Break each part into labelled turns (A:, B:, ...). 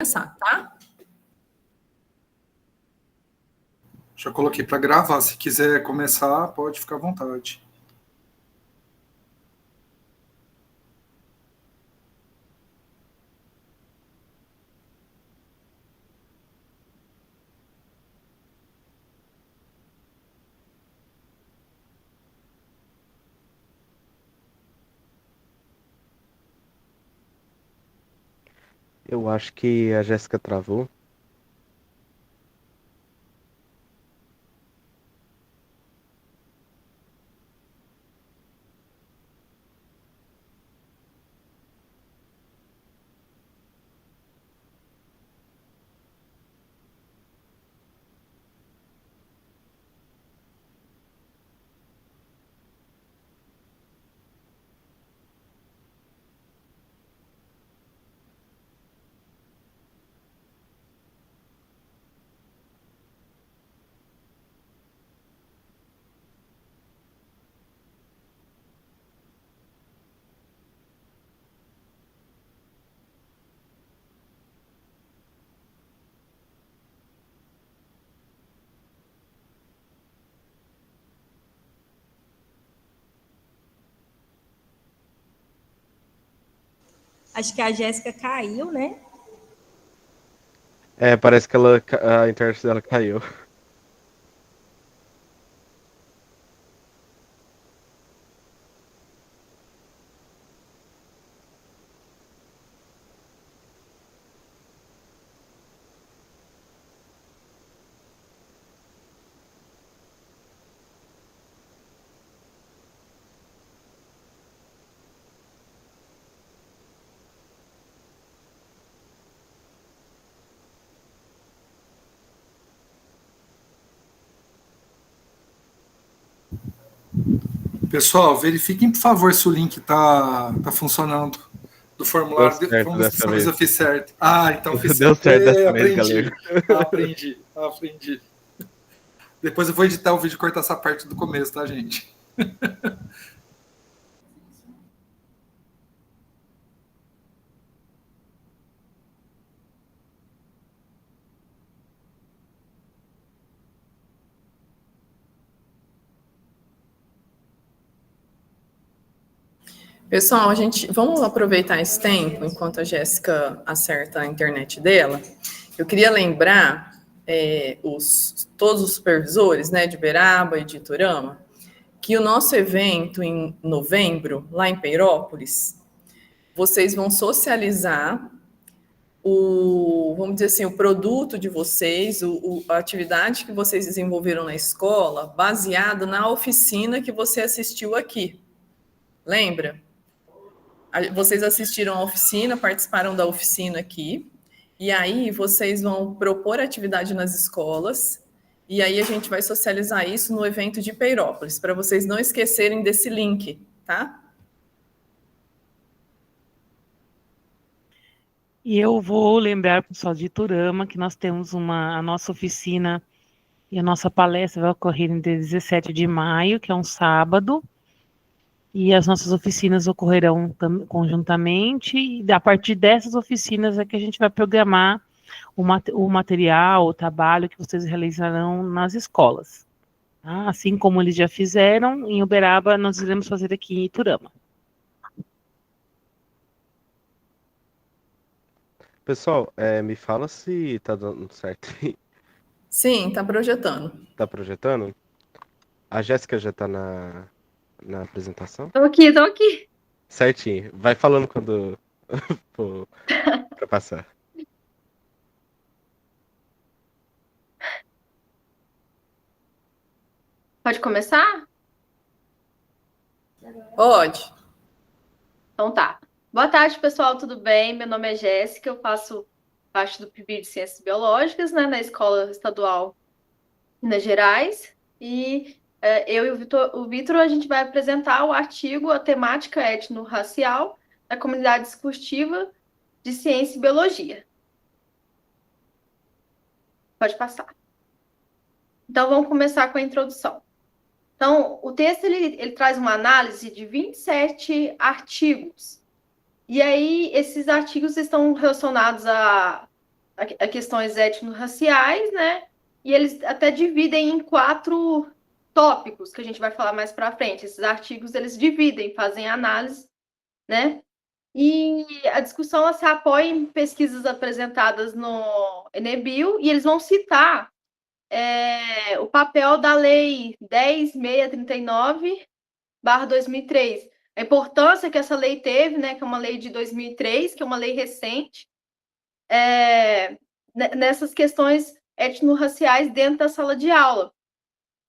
A: começar, tá?
B: Já coloquei para gravar. Se quiser começar, pode ficar à vontade.
C: Eu acho que a Jéssica travou.
A: Acho que a Jéssica caiu, né?
C: Parece que a internet dela caiu.
B: Pessoal, verifiquem, por favor, se o link está funcionando do
C: Deu
B: formulário.
C: certo
B: Vamos ver se
C: dessa
B: dessa vez eu
C: vez.
B: fiz certo. Ah, então fiz
C: Deu
B: certo.
C: certo dessa vez,
B: Aprendi.
C: galera.
B: Aprendi. Depois eu vou editar o vídeo e cortar essa parte do começo, tá, gente?
A: Pessoal, vamos aproveitar esse tempo enquanto a Jéssica acerta a internet dela. Eu queria lembrar todos os supervisores, né, de Uberaba e de Iturama, que o nosso evento em novembro, lá em Peirópolis, vocês vão socializar vamos dizer assim, o produto de vocês, a atividade que vocês desenvolveram na escola, baseado na oficina que você assistiu aqui. Lembra? Vocês assistiram a oficina, participaram da oficina aqui, e aí vocês vão propor atividade nas escolas, e aí a gente vai socializar isso no evento de Peirópolis, para vocês não esquecerem desse link, tá?
D: E eu vou lembrar, pessoal, de Iturama, que nós temos a nossa oficina e a nossa palestra vai ocorrer no dia 17 de maio, que é um sábado, e as nossas oficinas ocorrerão conjuntamente, e a partir dessas oficinas é que a gente vai programar o material, o trabalho que vocês realizarão nas escolas. Tá? Assim como eles já fizeram, em Uberaba, nós iremos fazer aqui em Iturama.
C: Pessoal, me fala se tá dando certo.
A: Sim, tá projetando.
C: Tá projetando? A Jéssica já tá na apresentação?
E: Tô aqui.
C: Certinho. Vai falando quando for pra passar.
E: Pode começar?
A: Pode.
E: Então tá. Boa tarde, pessoal, tudo bem? Meu nome é Jéssica, eu faço parte do PIB de Ciências Biológicas, né, na Escola Estadual Minas Gerais. E eu e o Vitor, a gente vai apresentar o artigo A Temática Étnico-Racial da Comunidade Discursiva de Ciência e Biologia. Pode passar. Então, vamos começar com a introdução. Então, o texto ele traz uma análise de 27 artigos. E aí, esses artigos estão relacionados a a questões étnico-raciais, né? E eles até dividem em 4 tópicos, que a gente vai falar mais para frente. Esses artigos, eles dividem, fazem análise, né? E a discussão ela se apoia em pesquisas apresentadas no Enebil, e eles vão citar o papel da Lei 10.639/2003, a importância que essa lei teve, né, que é uma lei de 2003, que é uma lei recente, nessas questões étnico-raciais dentro da sala de aula.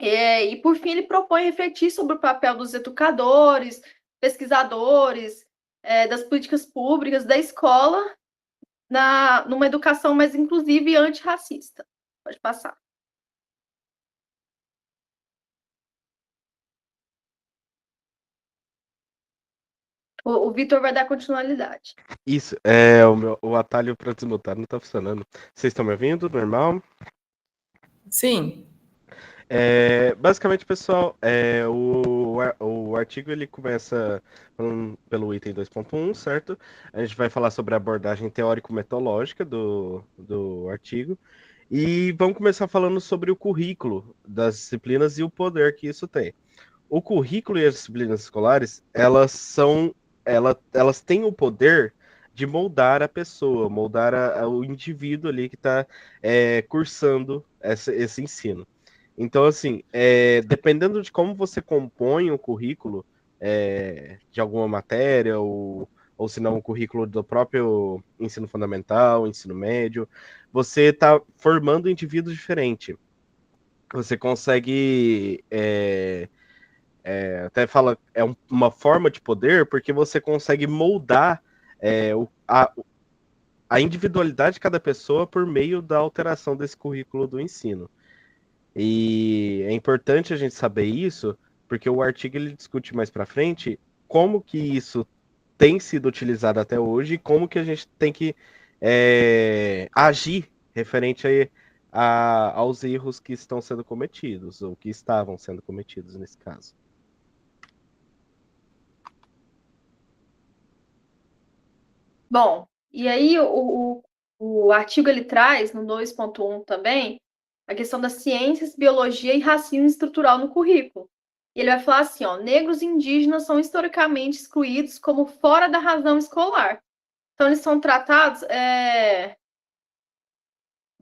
E: E, por fim, ele propõe refletir sobre o papel dos educadores, pesquisadores, das políticas públicas, da escola, numa educação mais inclusiva e antirracista. Pode passar. O Vitor vai dar continuidade.
C: Isso, o atalho para desmutar não tá funcionando. Vocês estão me ouvindo? Normal?
A: Sim.
C: Basicamente, pessoal, o artigo ele começa pelo item 2.1, certo? A gente vai falar sobre a abordagem teórico-metodológica do artigo. E vamos começar falando sobre o currículo das disciplinas e o poder que isso tem. O currículo e as disciplinas escolares, elas têm o poder de moldar a pessoa, moldar o indivíduo ali que está cursando esse ensino. Então, assim, dependendo de como você compõe o currículo de alguma matéria, ou se não o currículo do próprio ensino fundamental, ensino médio, você está formando indivíduos diferentes. Você consegue até fala, uma forma de poder, porque você consegue moldar a individualidade de cada pessoa por meio da alteração desse currículo do ensino. E é importante a gente saber isso, porque o artigo ele discute mais para frente como que isso tem sido utilizado até hoje e como que a gente tem que agir referente aos erros que estão sendo cometidos, ou que estavam sendo cometidos nesse caso.
E: Bom, e aí o artigo ele traz, no 2.1 também, a questão das ciências, biologia e racismo estrutural no currículo. E ele vai falar assim, ó, negros e indígenas são historicamente excluídos como fora da razão escolar. Então, eles são tratados...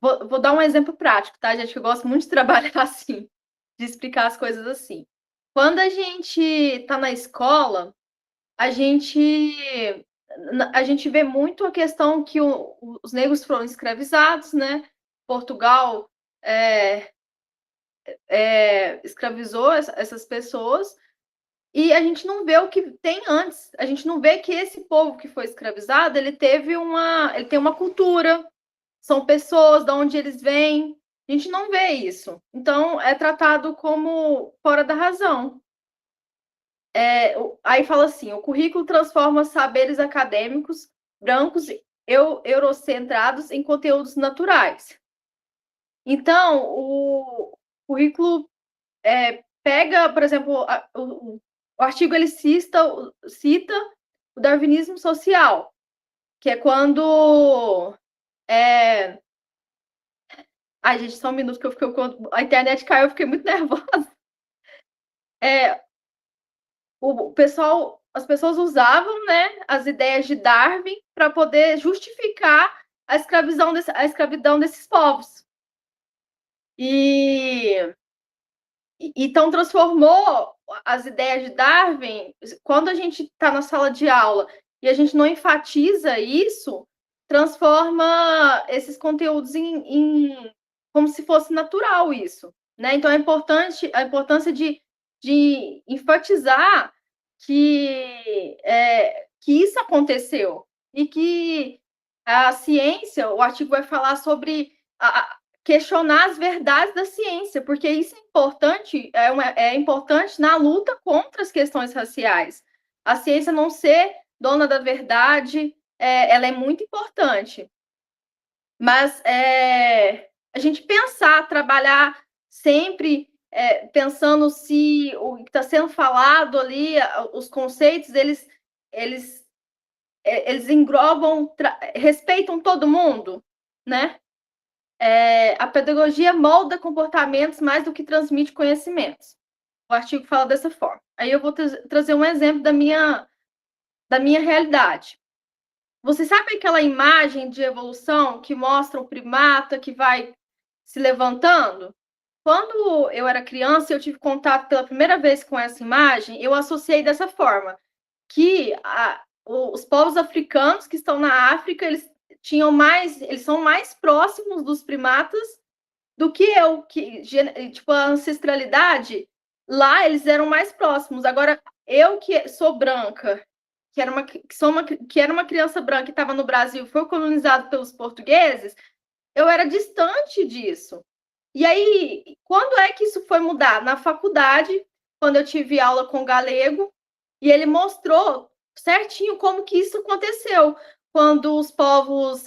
E: Vou dar um exemplo prático, tá, gente? Eu gosto muito de trabalhar assim, de explicar as coisas assim. Quando a gente está na escola, a gente vê muito a questão que os negros foram escravizados, né? Portugal escravizou essas pessoas, e a gente não vê o que tem antes. A gente não vê que esse povo que foi escravizado, ele tem uma cultura, são pessoas, de onde eles vêm. A gente não vê isso. Então, é tratado como fora da razão. Aí fala assim, o currículo transforma saberes acadêmicos brancos eurocentrados em conteúdos naturais. Então, o currículo pega, por exemplo, o artigo ele cita o darwinismo social, que é quando... Ai, gente, só um minuto que a internet caiu, eu fiquei muito nervosa. As pessoas usavam, né, as ideias de Darwin para poder justificar a escravidão desses povos. Então, transformou as ideias de Darwin. Quando a gente está na sala de aula e a gente não enfatiza isso, transforma esses conteúdos em como se fosse natural isso, né? Então, é importante a importância de enfatizar que isso aconteceu e que a ciência, o artigo vai falar sobre questionar as verdades da ciência, porque isso é importante na luta contra as questões raciais. A ciência não ser dona da verdade, ela é muito importante. Mas a gente trabalhar sempre pensando se o que está sendo falado ali, os conceitos, eles englobam, respeitam todo mundo. né? A pedagogia molda comportamentos mais do que transmite conhecimentos. O artigo fala dessa forma. Aí eu vou trazer um exemplo da minha realidade. Você sabe aquela imagem de evolução que mostra o primata que vai se levantando? Quando eu era criança, eu tive contato pela primeira vez com essa imagem, eu associei dessa forma, que os povos africanos que estão na África, eles são mais próximos dos primatas do que eu, que tipo a ancestralidade lá eles eram mais próximos. Agora eu que sou branca, que era uma criança branca que estava no Brasil, foi colonizado pelos portugueses, eu era distante disso. E aí, quando é que isso foi mudar? Na faculdade, quando eu tive aula com o galego, e ele mostrou certinho como que isso aconteceu, quando os povos,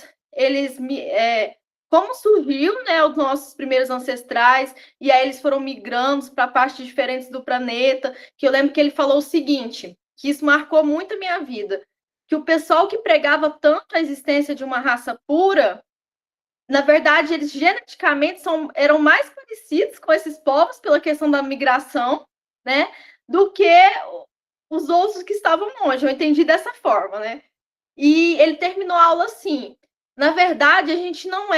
E: como surgiu, né, os nossos primeiros ancestrais, e aí eles foram migrando para partes diferentes do planeta, que eu lembro que ele falou o seguinte, que isso marcou muito a minha vida, que o pessoal que pregava tanto a existência de uma raça pura, na verdade, eles geneticamente eram mais parecidos com esses povos pela questão da migração, né, do que os outros que estavam longe. Eu entendi dessa forma, né? E ele terminou a aula assim: na verdade, a gente não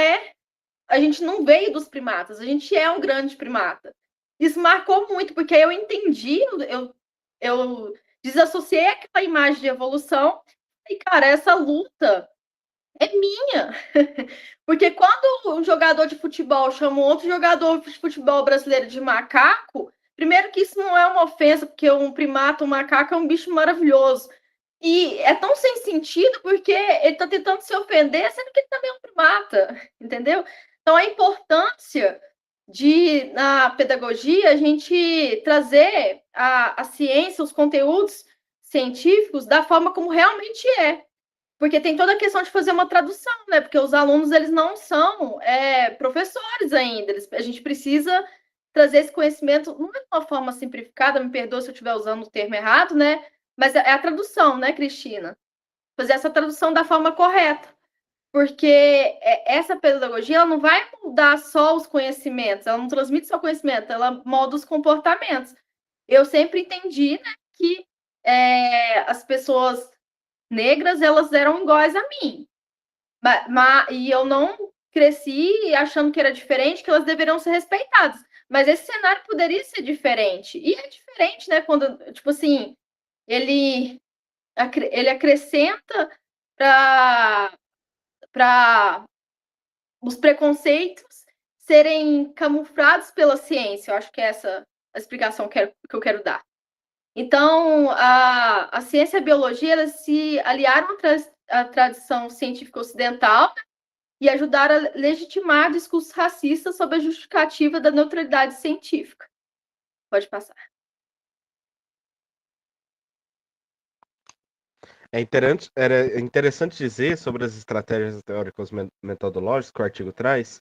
E: veio dos primatas, a gente é um grande primata. Isso marcou muito, porque aí eu entendi, eu desassociei aquela imagem de evolução e, cara, essa luta é minha. Porque quando um jogador de futebol chama outro jogador de futebol brasileiro de macaco, primeiro que isso não é uma ofensa, porque um primata, um macaco é um bicho maravilhoso. E é tão sem sentido porque ele está tentando se ofender, sendo que ele também é um primata, entendeu? Então a importância na pedagogia, a gente trazer a ciência, os conteúdos científicos da forma como realmente é. Porque tem toda a questão de fazer uma tradução, né? Porque os alunos, eles não são professores ainda. A gente precisa trazer esse conhecimento, não é de uma forma simplificada, me perdoa se eu estiver usando o termo errado, né? Mas é a tradução, né, Cristina? Fazer essa tradução da forma correta. Porque essa pedagogia, ela não vai mudar só os conhecimentos, ela não transmite só conhecimento, ela molda os comportamentos. Eu sempre entendi, né, que as pessoas negras, elas eram iguais a mim. E eu não cresci achando que era diferente, que elas deveriam ser respeitadas. Mas esse cenário poderia ser diferente. E é diferente, né? Quando, tipo assim, ele acrescenta para os preconceitos serem camuflados pela ciência. Eu acho que é essa a explicação que eu quero dar. Então, a ciência e a biologia, elas se aliaram à tradição científica ocidental e ajudaram a legitimar discursos racistas sob a justificativa da neutralidade científica. Pode passar.
C: Era interessante dizer sobre as estratégias teóricas metodológicas que o artigo traz,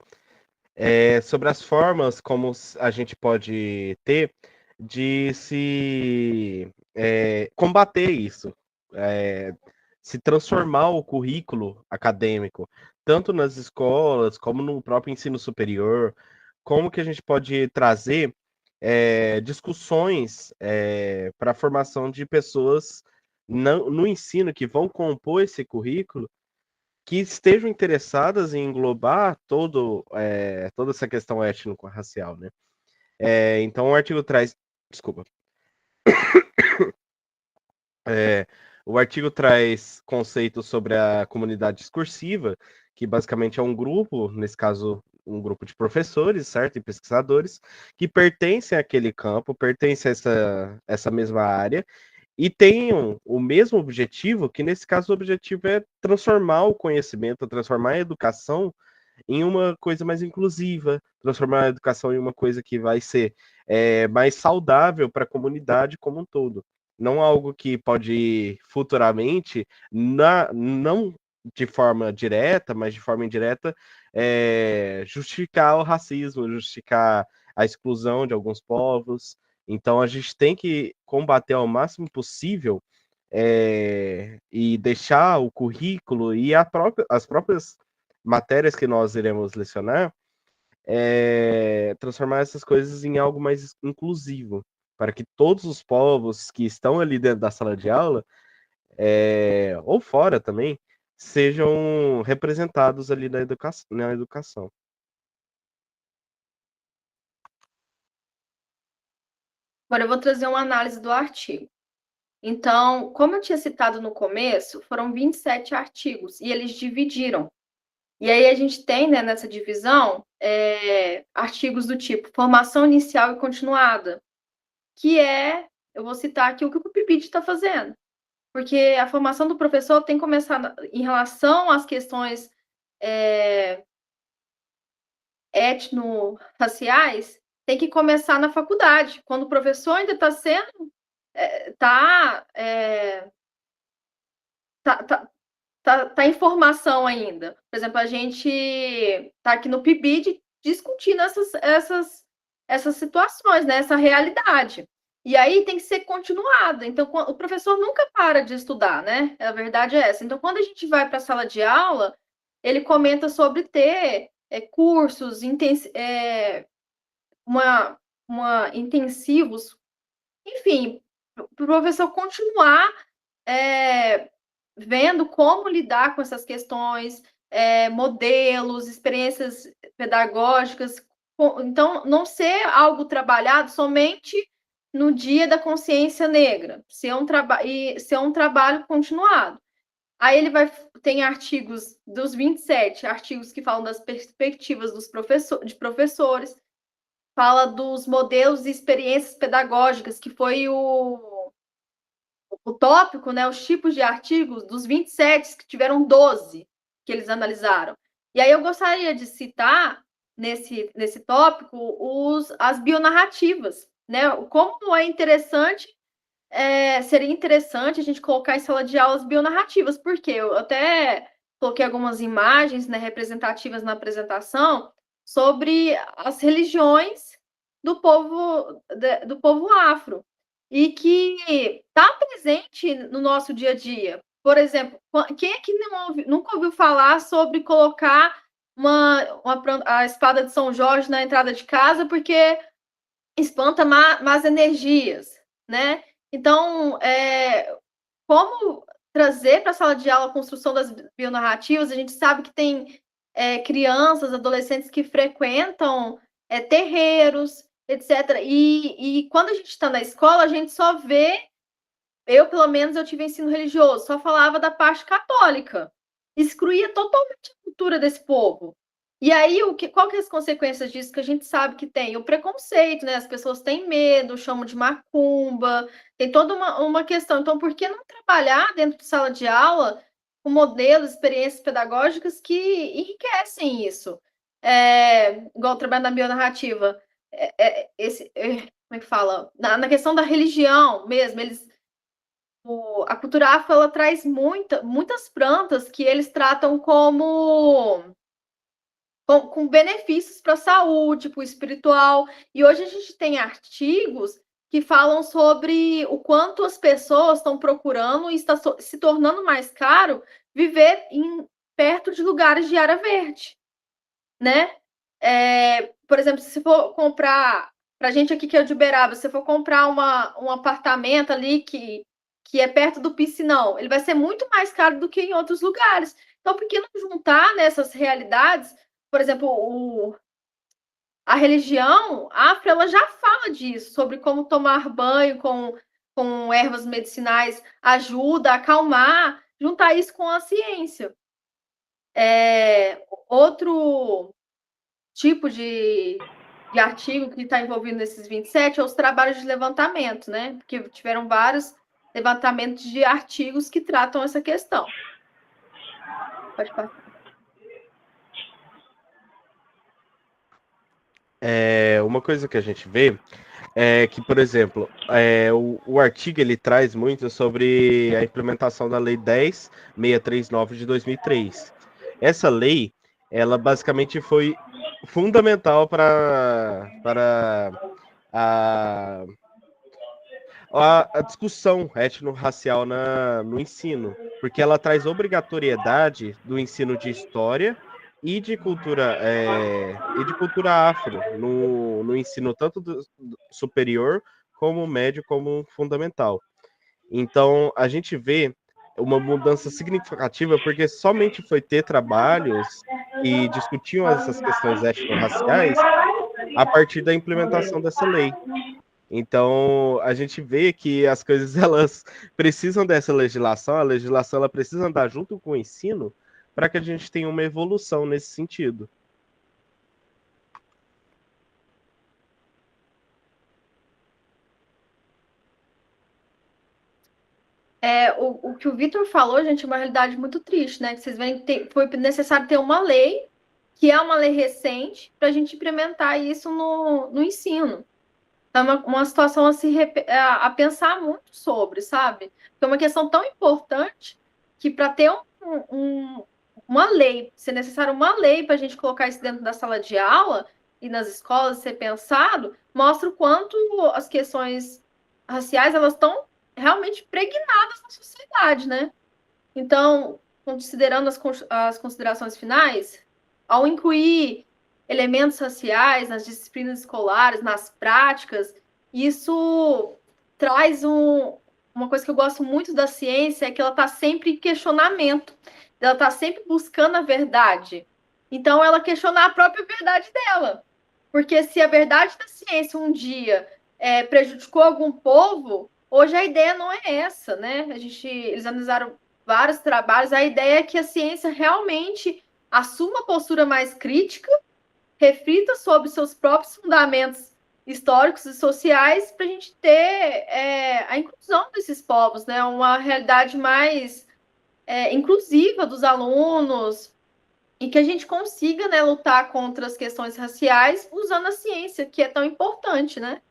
C: sobre as formas como a gente pode ter de se combater isso, se transformar o currículo acadêmico, tanto nas escolas como no próprio ensino superior, como que a gente pode trazer discussões para a formação de pessoas no ensino que vão compor esse currículo, que estejam interessadas em englobar toda essa questão étnico-racial, né? Então o artigo traz, desculpa, o artigo traz conceitos sobre a comunidade discursiva, que basicamente é um grupo, nesse caso um grupo de professores, certo, e pesquisadores, que pertencem àquele campo, pertencem a essa mesma área, e tenham o mesmo objetivo, que nesse caso o objetivo é transformar o conhecimento, transformar a educação em uma coisa mais inclusiva, transformar a educação em uma coisa que vai ser mais saudável para a comunidade como um todo. Não algo que pode futuramente, não de forma direta, mas de forma indireta, justificar o racismo, justificar a exclusão de alguns povos. Então a gente tem que combater ao máximo possível e deixar o currículo e as próprias matérias que nós iremos lecionar, transformar essas coisas em algo mais inclusivo, para que todos os povos que estão ali dentro da sala de aula, ou fora também, sejam representados ali na educação.
E: Agora eu vou trazer uma análise do artigo. Então, como eu tinha citado no começo, foram 27 artigos e eles dividiram. E aí a gente tem, né, nessa divisão, artigos do tipo formação inicial e continuada, que eu vou citar aqui o que o PIBID está fazendo. Porque a formação do professor tem que começar em relação às questões etno-raciais, tem que começar na faculdade, quando o professor ainda está sendo tá em formação ainda. Por exemplo, a gente está aqui no PIBID discutindo essas situações, né? Essa realidade. E aí tem que ser continuado. Então, o professor nunca para de estudar, né? A verdade é essa. Então, quando a gente vai para a sala de aula, ele comenta sobre ter cursos intensivos, enfim, para o professor continuar vendo como lidar com essas questões, modelos, experiências pedagógicas. Então, não ser algo trabalhado somente no dia da consciência negra, ser um trabalho continuado. Aí ele tem artigos dos 27 artigos que falam das perspectivas de professores, fala dos modelos e experiências pedagógicas, que foi o tópico, né, os tipos de artigos, dos 27, que tiveram 12 que eles analisaram. E aí eu gostaria de citar, nesse tópico, as bionarrativas, né? Como seria interessante a gente colocar em sala de aula as bionarrativas, porque eu até coloquei algumas imagens, né, representativas na apresentação sobre as religiões do povo afro, e que está presente no nosso dia a dia. Por exemplo, quem é que nunca ouviu falar sobre colocar a espada de São Jorge na entrada de casa porque espanta más energias, né? Então, como trazer para a sala de aula a construção das bionarrativas? A gente sabe que tem crianças, adolescentes que frequentam terreiros, etc. E quando a gente está na escola, a gente só vê, pelo menos, eu tive ensino religioso, só falava da parte católica, excluía totalmente a cultura desse povo. E aí, qual que é as consequências disso que a gente sabe que tem? O preconceito, né? As pessoas têm medo, chamam de macumba, tem toda uma questão. Então, por que não trabalhar dentro de sala de aula com modelos, experiências pedagógicas que enriquecem isso? Igual trabalho na bionarrativa. Como é que fala? Na questão da religião mesmo, a cultura afro, ela traz muitas plantas que eles tratam com benefícios para a saúde, para o espiritual. E hoje a gente tem artigos que falam sobre o quanto as pessoas estão procurando e está se tornando mais caro viver perto de lugares de área verde, né? Por exemplo, se for comprar, para a gente aqui que é de Uberaba, se for comprar um apartamento ali que é perto do piscinão, ele vai ser muito mais caro do que em outros lugares. Então, por que não juntar nessas realidades? Por exemplo, a religião afro, ela já fala disso, sobre como tomar banho com ervas medicinais ajuda a acalmar, juntar isso com a ciência. Outro tipo de artigo que está envolvido nesses 27 é os trabalhos de levantamento, né? Porque tiveram vários levantamentos de artigos que tratam essa questão. Pode passar.
C: Uma coisa que a gente vê é que, por exemplo, o artigo ele traz muito sobre a implementação da Lei 10.639 de 2003. Essa lei, ela basicamente foi fundamental para a discussão étnico-racial no ensino, porque ela traz obrigatoriedade do ensino de história e de cultura afro no ensino tanto do superior como médio como fundamental. Então a gente vê uma mudança significativa porque somente foi ter trabalhos que discutiam essas questões étnico-raciais a partir da implementação dessa lei. Então, a gente vê que as coisas elas precisam dessa legislação, a legislação ela precisa andar junto com o ensino para que a gente tenha uma evolução nesse sentido.
E: O que o Vitor falou, gente, é uma realidade muito triste, né? Que vocês veem que foi necessário ter uma lei, que é uma lei recente, para a gente implementar isso no ensino. É uma situação a pensar muito sobre, sabe? É uma questão tão importante que para ter uma lei, ser necessário uma lei para a gente colocar isso dentro da sala de aula e nas escolas ser pensado, mostra o quanto as questões raciais elas estão realmente impregnadas na sociedade, né? Então, considerando as considerações finais, ao incluir elementos raciais nas disciplinas escolares, nas práticas, isso traz uma coisa que eu gosto muito da ciência, é que ela está sempre em questionamento, ela está sempre buscando a verdade. Então, ela questionar a própria verdade dela. Porque se a verdade da ciência um dia prejudicou algum povo, hoje a ideia não é essa, né? Eles analisaram vários trabalhos, a ideia é que a ciência realmente assuma uma postura mais crítica, reflita sobre seus próprios fundamentos históricos e sociais para a gente ter a inclusão desses povos, né? Uma realidade mais inclusiva dos alunos e que a gente consiga, né, lutar contra as questões raciais usando a ciência, que é tão importante, né?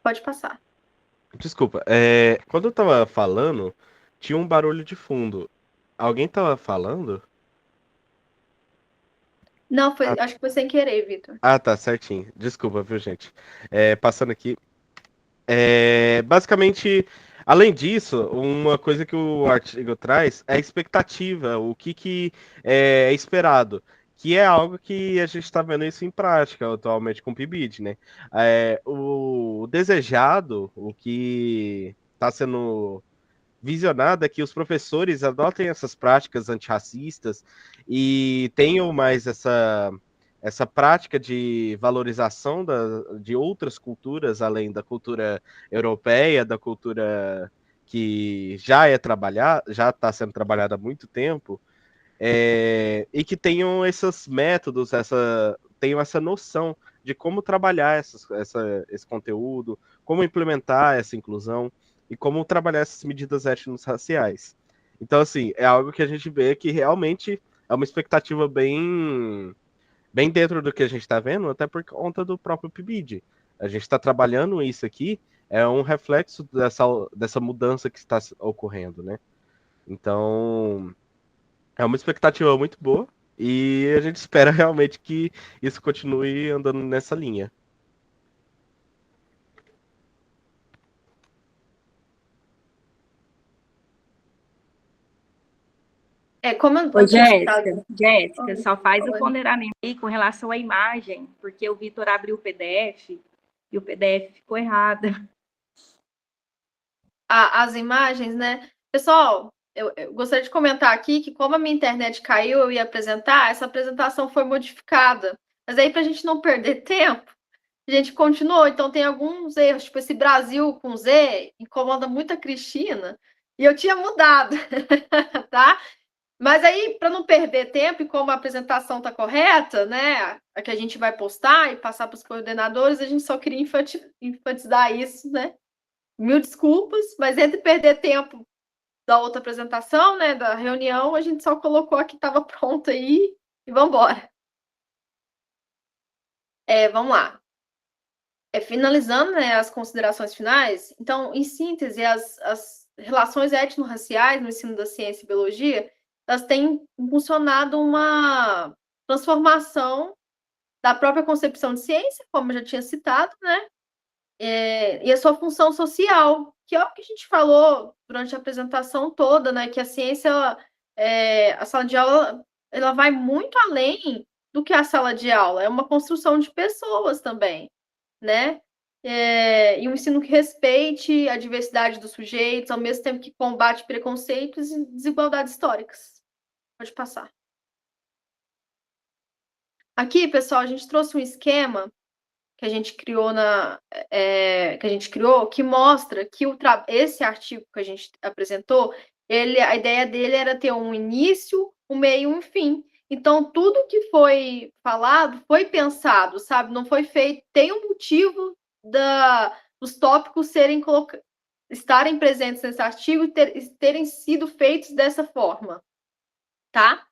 E: Pode passar.
C: Desculpa, quando eu tava falando, tinha um barulho de fundo. Alguém tava falando?
E: Não, acho que foi sem querer, Vitor.
C: Ah, tá, certinho. Desculpa, viu, gente? Passando aqui. Basicamente, além disso, uma coisa que o artigo traz é a expectativa, o que é esperado, que é algo que a gente está vendo isso em prática atualmente com o PIBID, né? O desejado, o que está sendo visionado é que os professores adotem essas práticas antirracistas e tenham mais essa prática de valorização de outras culturas, além da cultura europeia, da cultura que já está sendo trabalhada há muito tempo, e que tenham esses métodos, tenham essa noção de como trabalhar esse conteúdo, como implementar essa inclusão e como trabalhar essas medidas étnico-raciais. Então, assim, é algo que a gente vê que realmente é uma expectativa bem dentro do que a gente está vendo, até por conta do próprio PIBID. A gente está trabalhando isso aqui, é um reflexo dessa mudança que está ocorrendo, né? Então, é uma expectativa muito boa e a gente espera realmente que isso continue andando nessa linha.
E: Como eu
F: Ô,
E: tinha
F: Jéssica, só faz
E: Oi.
F: o ponderamento aí com relação à imagem, porque o Vitor abriu o PDF e o PDF ficou errado.
E: As imagens, né? Pessoal, eu gostaria de comentar aqui que como a minha internet caiu, eu ia apresentar, essa apresentação foi modificada. Mas aí, para a gente não perder tempo, a gente continuou. Então, tem alguns erros, tipo esse Brasil com Z, incomoda muito a Cristina, e eu tinha mudado, tá? Mas aí, para não perder tempo, e como a apresentação está correta, né? A que a gente vai postar e passar para os coordenadores, a gente só queria enfatizar isso, né? Mil desculpas, mas entre perder tempo da outra apresentação, né, da reunião, a gente só colocou a que estava pronta aí e vamos embora. Vamos lá. Finalizando, né, as considerações finais, então, em síntese, as relações étnico-raciais no ensino da ciência e biologia, elas têm impulsionado uma transformação da própria concepção de ciência, como eu já tinha citado, né, e a sua função social, que é o que a gente falou durante a apresentação toda, né? Que a ciência, a sala de aula, ela vai muito além do que a sala de aula, é uma construção de pessoas também, né? E um ensino que respeite a diversidade dos sujeitos, ao mesmo tempo que combate preconceitos e desigualdades históricas. Pode passar. Aqui, pessoal, a gente trouxe um esquema que a gente criou que mostra que esse artigo que a gente apresentou, a ideia dele era ter um início, um meio e um fim. Então, tudo que foi falado foi pensado, sabe? Não foi feito. Tem um motivo dos tópicos estarem presentes nesse artigo e terem sido feitos dessa forma, tá?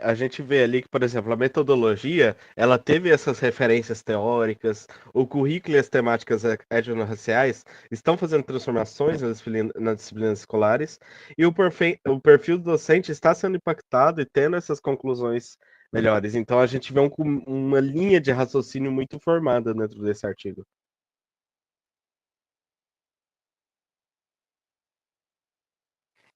C: A gente vê ali que, por exemplo, a metodologia, ela teve essas referências teóricas, o currículo e as temáticas étnico-raciais estão fazendo transformações nas disciplinas escolares, e o perfil do docente está sendo impactado e tendo essas conclusões melhores. Então, a gente vê uma linha de raciocínio muito formada dentro desse artigo.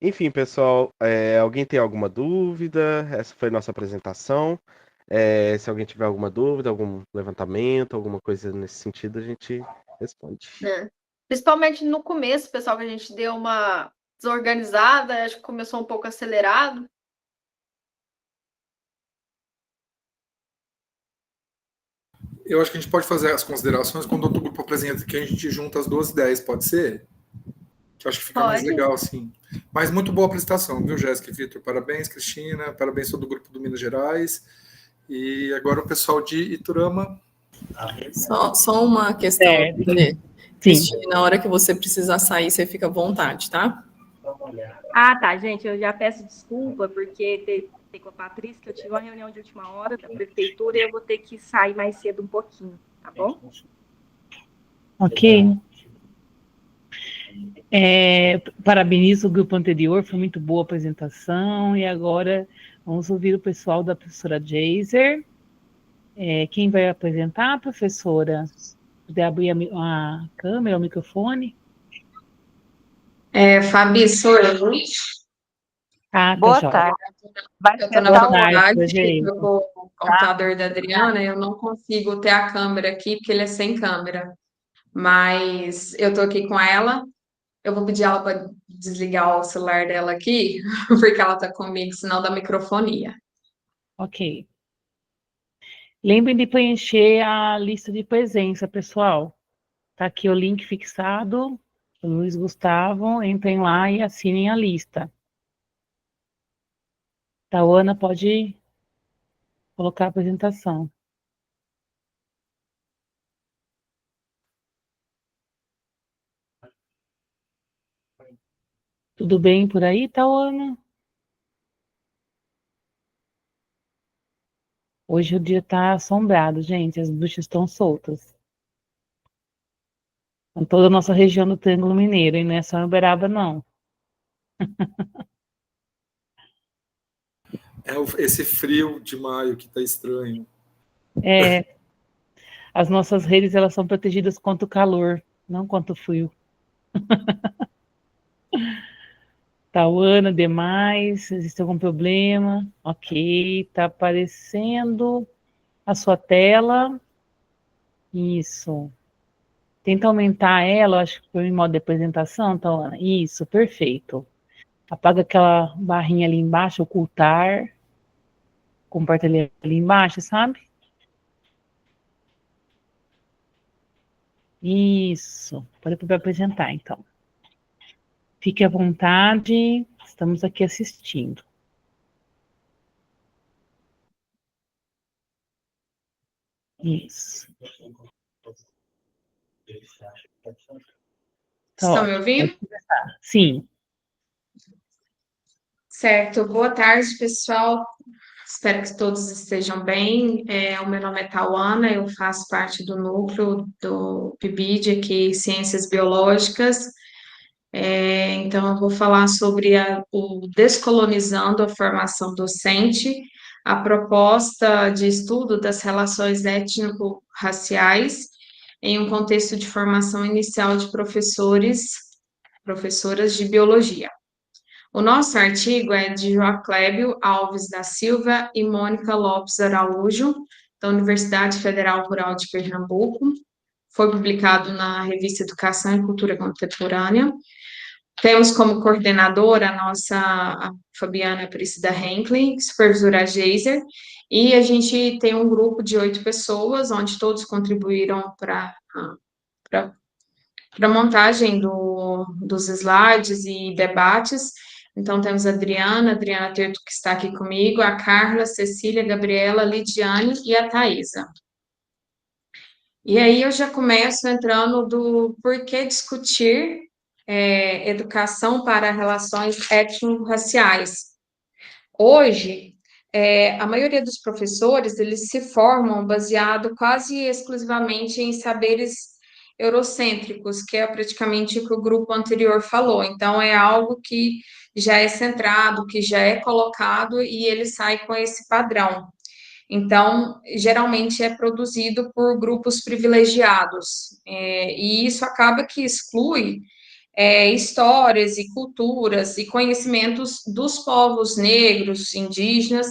C: Enfim, pessoal, alguém tem alguma dúvida? Essa foi nossa apresentação. Se alguém tiver alguma dúvida, algum levantamento, alguma coisa nesse sentido, a gente responde.
E: Principalmente no começo, pessoal, que a gente deu uma desorganizada, acho que começou um pouco acelerado.
B: Eu acho que a gente pode fazer as considerações quando o outro grupo apresenta, que a gente junta as duas ideias, pode ser? Que eu acho que fica mais legal, assim. Mas muito boa apresentação, viu, Jéssica e Vitor? Parabéns, Cristina. Parabéns todo o grupo do Minas Gerais. E agora o pessoal de Iturama.
A: Só uma questão. Cristina, na hora que você precisar sair, você fica à vontade, tá?
F: Ah, tá, gente. Eu já peço desculpa, porque com a Patrícia, que eu tive uma reunião de última hora da prefeitura e eu vou ter que sair mais cedo um pouquinho, tá bom?
D: Ok. Parabenizo o grupo anterior, foi muito boa a apresentação, e agora vamos ouvir o pessoal da professora Jaser. Quem vai apresentar, professora? Puder abrir a câmera, o microfone?
G: Fabi, sou eu.
F: Boa tarde.
G: Eu estou na faculdade, eu vou o computador da Adriana, eu não consigo ter a câmera aqui, porque ele é sem câmera. Mas eu estou aqui com ela. Eu vou pedir ela para desligar o celular dela aqui, porque ela está comigo, senão dá microfonia.
D: Ok. Lembrem de preencher a lista de presença, pessoal. Tá aqui o link fixado. Luiz Gustavo, entrem lá e assinem a lista. Tauana, pode colocar a apresentação. Tudo bem por aí, Tauana? Hoje o dia está assombrado, gente. As bruxas estão soltas. Em toda a nossa região do Triângulo Mineiro, e não é só em Uberaba, não.
B: Esse frio de maio que tá estranho.
D: As nossas redes, elas são protegidas contra o calor, não contra o frio. Tauana, demais, existe algum problema? Ok, tá aparecendo a sua tela. Isso. Tenta aumentar ela, acho que foi em modo de apresentação, Tauana. Isso, perfeito. Apaga aquela barrinha ali embaixo, ocultar. Compartilhar ali embaixo, sabe? Isso. Pode apresentar, então. Fique à vontade, estamos aqui assistindo. Isso.
G: Estão me ouvindo?
D: Sim.
G: Certo. Boa tarde, pessoal. Espero que todos estejam bem. O meu nome é Tauana, eu faço parte do núcleo do PIBID aqui, Ciências Biológicas. Então, eu vou falar sobre o Descolonizando a Formação Docente, a proposta de estudo das relações étnico-raciais em um contexto de formação inicial de professoras de biologia. O nosso artigo é de Joaclébio Alves da Silva e Mônica Lopes Araújo, da Universidade Federal Rural de Pernambuco. Foi publicado na revista Educação e Cultura Contemporânea. Temos como coordenadora a Fabiana Priscila Henklin, supervisora Geiser, e a gente tem um grupo de 8 pessoas, onde todos contribuíram para a montagem dos slides e debates. Então, temos a Adriana Terto, que está aqui comigo, a Carla, Cecília, Gabriela, Lidiane e a Thaisa. E aí eu já começo entrando do porquê discutir educação para relações étnico-raciais. Hoje, a maioria dos professores, eles se formam baseado quase exclusivamente em saberes eurocêntricos, que é praticamente o que o grupo anterior falou. Então, é algo que já é centrado, que já é colocado, e ele sai com esse padrão. Então, geralmente é produzido por grupos privilegiados, e isso acaba que exclui histórias e culturas e conhecimentos dos povos negros, indígenas,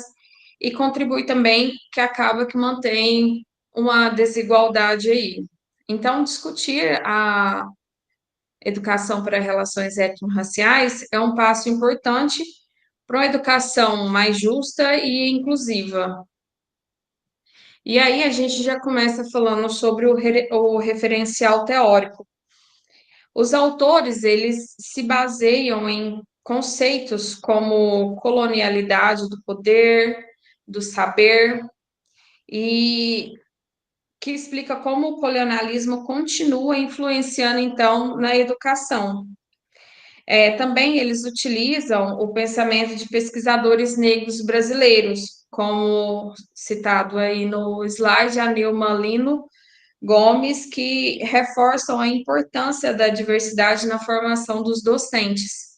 G: e contribui também que acaba que mantém uma desigualdade aí. Então, discutir a educação para relações étnico-raciais é um passo importante para uma educação mais justa e inclusiva. E aí a gente já começa falando sobre o referencial teórico. Os autores, eles se baseiam em conceitos como colonialidade do poder, do saber, e que explica como o colonialismo continua influenciando, então, na educação. Também eles utilizam o pensamento de pesquisadores negros brasileiros, como citado aí no slide, a Nilma Lino Gomes, que reforçam a importância da diversidade na formação dos docentes.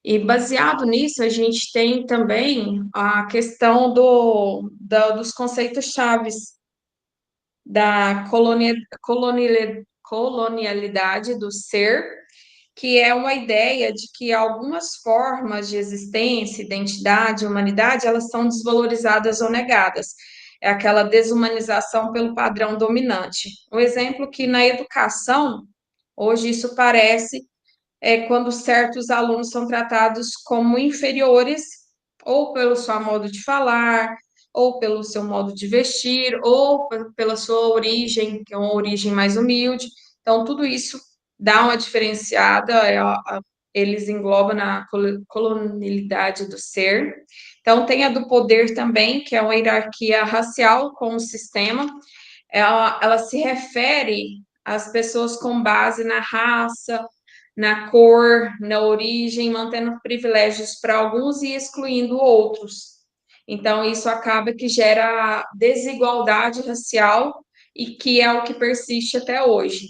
G: E baseado nisso, a gente tem também a questão dos conceitos chaves da colonialidade do ser, que é uma ideia de que algumas formas de existência, identidade, humanidade, elas são desvalorizadas ou negadas. É aquela desumanização pelo padrão dominante. Um exemplo que na educação, hoje isso parece, quando certos alunos são tratados como inferiores, ou pelo seu modo de falar, ou pelo seu modo de vestir, ou pela sua origem, que é uma origem mais humilde. Então, tudo isso dá uma diferenciada, eles englobam na colonialidade do ser. Então, tem a do poder também, que é uma hierarquia racial com o sistema. Ela se refere às pessoas com base na raça, na cor, na origem, mantendo privilégios para alguns e excluindo outros. Então, isso acaba que gera desigualdade racial e que é o que persiste até hoje.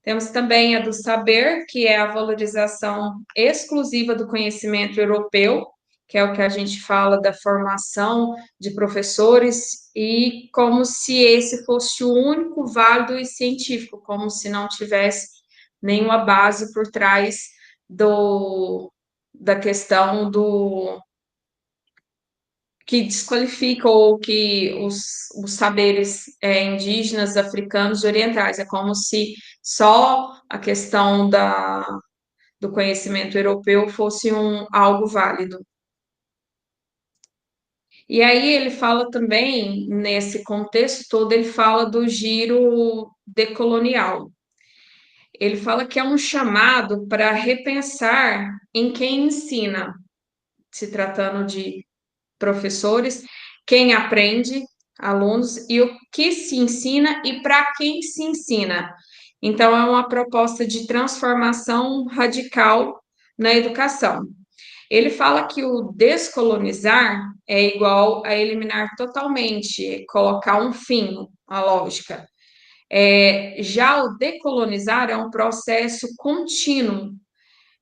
G: Temos também a do saber, que é a valorização exclusiva do conhecimento europeu, que é o que a gente fala da formação de professores, e como se esse fosse o único válido e científico, como se não tivesse nenhuma base por trás da questão que desqualifica ou que os saberes indígenas, africanos e orientais. É como se só a questão do conhecimento europeu fosse algo válido. E aí ele fala também, nesse contexto todo, ele fala do giro decolonial. Ele fala que é um chamado para repensar em quem ensina, se tratando de professores, quem aprende, alunos, e o que se ensina e para quem se ensina. Então, é uma proposta de transformação radical na educação. Ele fala que o descolonizar é igual a eliminar totalmente, colocar um fim à lógica. Já o decolonizar é um processo contínuo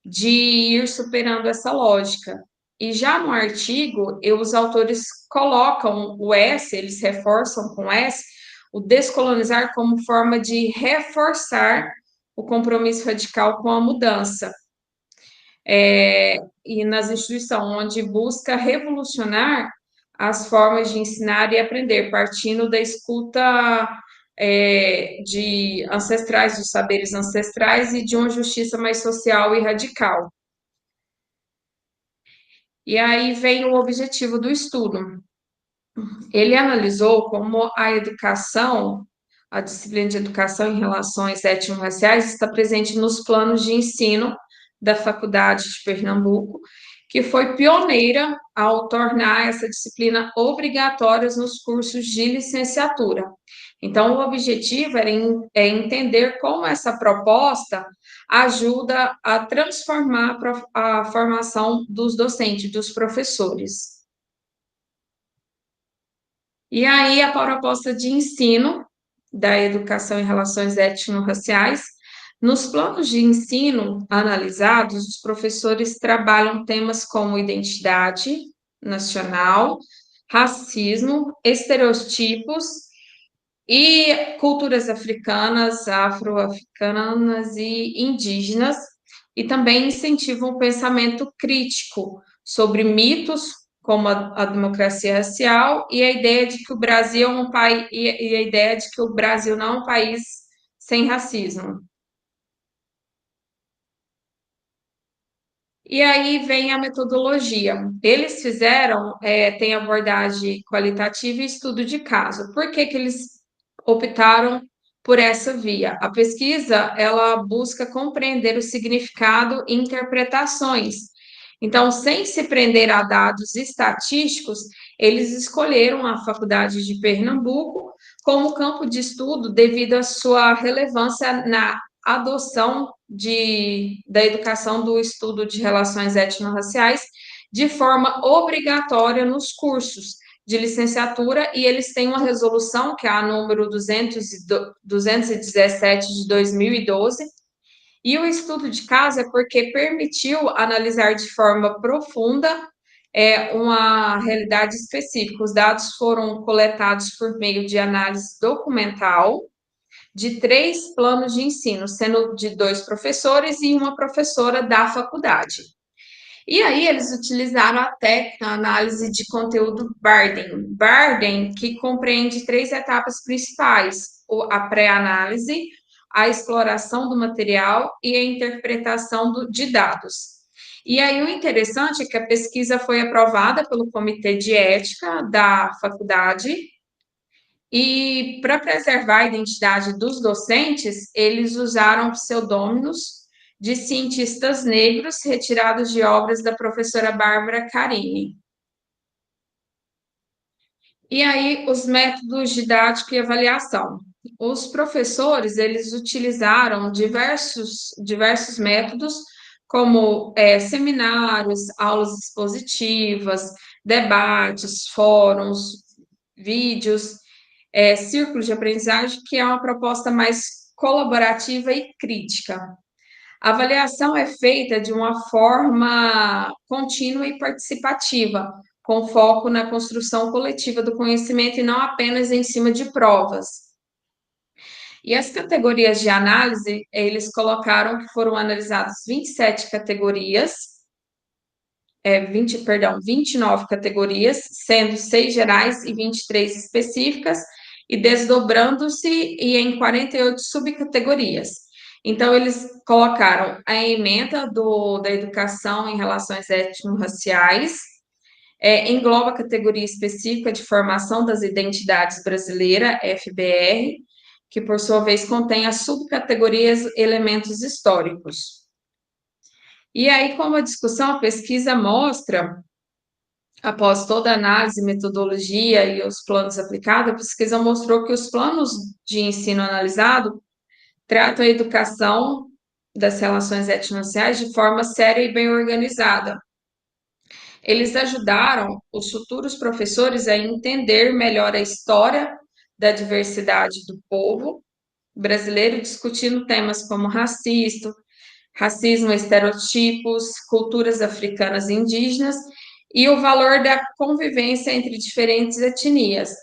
G: de ir superando essa lógica. E já no artigo, os autores colocam o S, eles reforçam com S, o descolonizar como forma de reforçar o compromisso radical com a mudança. E nas instituições, onde busca revolucionar as formas de ensinar e aprender, partindo da escuta de ancestrais, dos saberes ancestrais e de uma justiça mais social e radical. E aí vem o objetivo do estudo. Ele analisou como a educação, a disciplina de educação em relações étnico-raciais está presente nos planos de ensino da Faculdade de Pernambuco, que foi pioneira ao tornar essa disciplina obrigatória nos cursos de licenciatura. Então, o objetivo é entender como essa proposta ajuda a transformar a formação dos docentes, dos professores. E aí, a proposta de ensino da educação em relações étnico-raciais, nos planos de ensino analisados, os professores trabalham temas como identidade nacional, racismo, estereotipos e culturas africanas, afro-africanas e indígenas, e também incentivam o pensamento crítico sobre mitos como a democracia racial e a ideia de que o Brasil é um país e a ideia de que o Brasil não é um país sem racismo. E aí vem a metodologia. Eles fizeram, tem abordagem qualitativa e estudo de caso. Por que que eles optaram por essa via? A pesquisa, ela busca compreender o significado e interpretações. Então, sem se prender a dados estatísticos, eles escolheram a Faculdade de Pernambuco como campo de estudo devido à sua relevância na adoção da educação do estudo de relações étnico-raciais de forma obrigatória nos cursos de licenciatura, e eles têm uma resolução, que é a número 217 de 2012, e o estudo de caso é porque permitiu analisar de forma profunda uma realidade específica. Os dados foram coletados por meio de análise documental de 3 planos de ensino, sendo de 2 professores e uma professora da faculdade. E aí eles utilizaram a técnica, a análise de conteúdo Bardeen, que compreende 3 etapas principais: a pré-análise, a exploração do material e a interpretação de dados. E aí o interessante é que a pesquisa foi aprovada pelo Comitê de Ética da faculdade, e para preservar a identidade dos docentes, eles usaram pseudônimos de cientistas negros retirados de obras da professora Bárbara Carini. E aí, os métodos didático e avaliação. Os professores, eles utilizaram diversos métodos, como seminários, aulas expositivas, debates, fóruns, vídeos, círculos de aprendizagem, que é uma proposta mais colaborativa e crítica. A avaliação é feita de uma forma contínua e participativa, com foco na construção coletiva do conhecimento e não apenas em cima de provas. E as categorias de análise, eles colocaram que foram analisadas 27 categorias, 29 categorias, sendo 6 gerais e 23 específicas, e desdobrando-se em 48 subcategorias. Então, eles colocaram a ementa da educação em relações étnico-raciais, engloba a categoria específica de formação das identidades brasileiras, FBR, que, por sua vez, contém as subcategorias elementos históricos. E aí, como a discussão, a pesquisa mostra, após toda a análise, metodologia e os planos aplicados, a pesquisa mostrou que os planos de ensino analisado tratam a educação das relações étnico-raciais de forma séria e bem organizada. Eles ajudaram os futuros professores a entender melhor a história da diversidade do povo brasileiro, discutindo temas como racismo, estereotipos, culturas africanas e indígenas, e o valor da convivência entre diferentes etnias.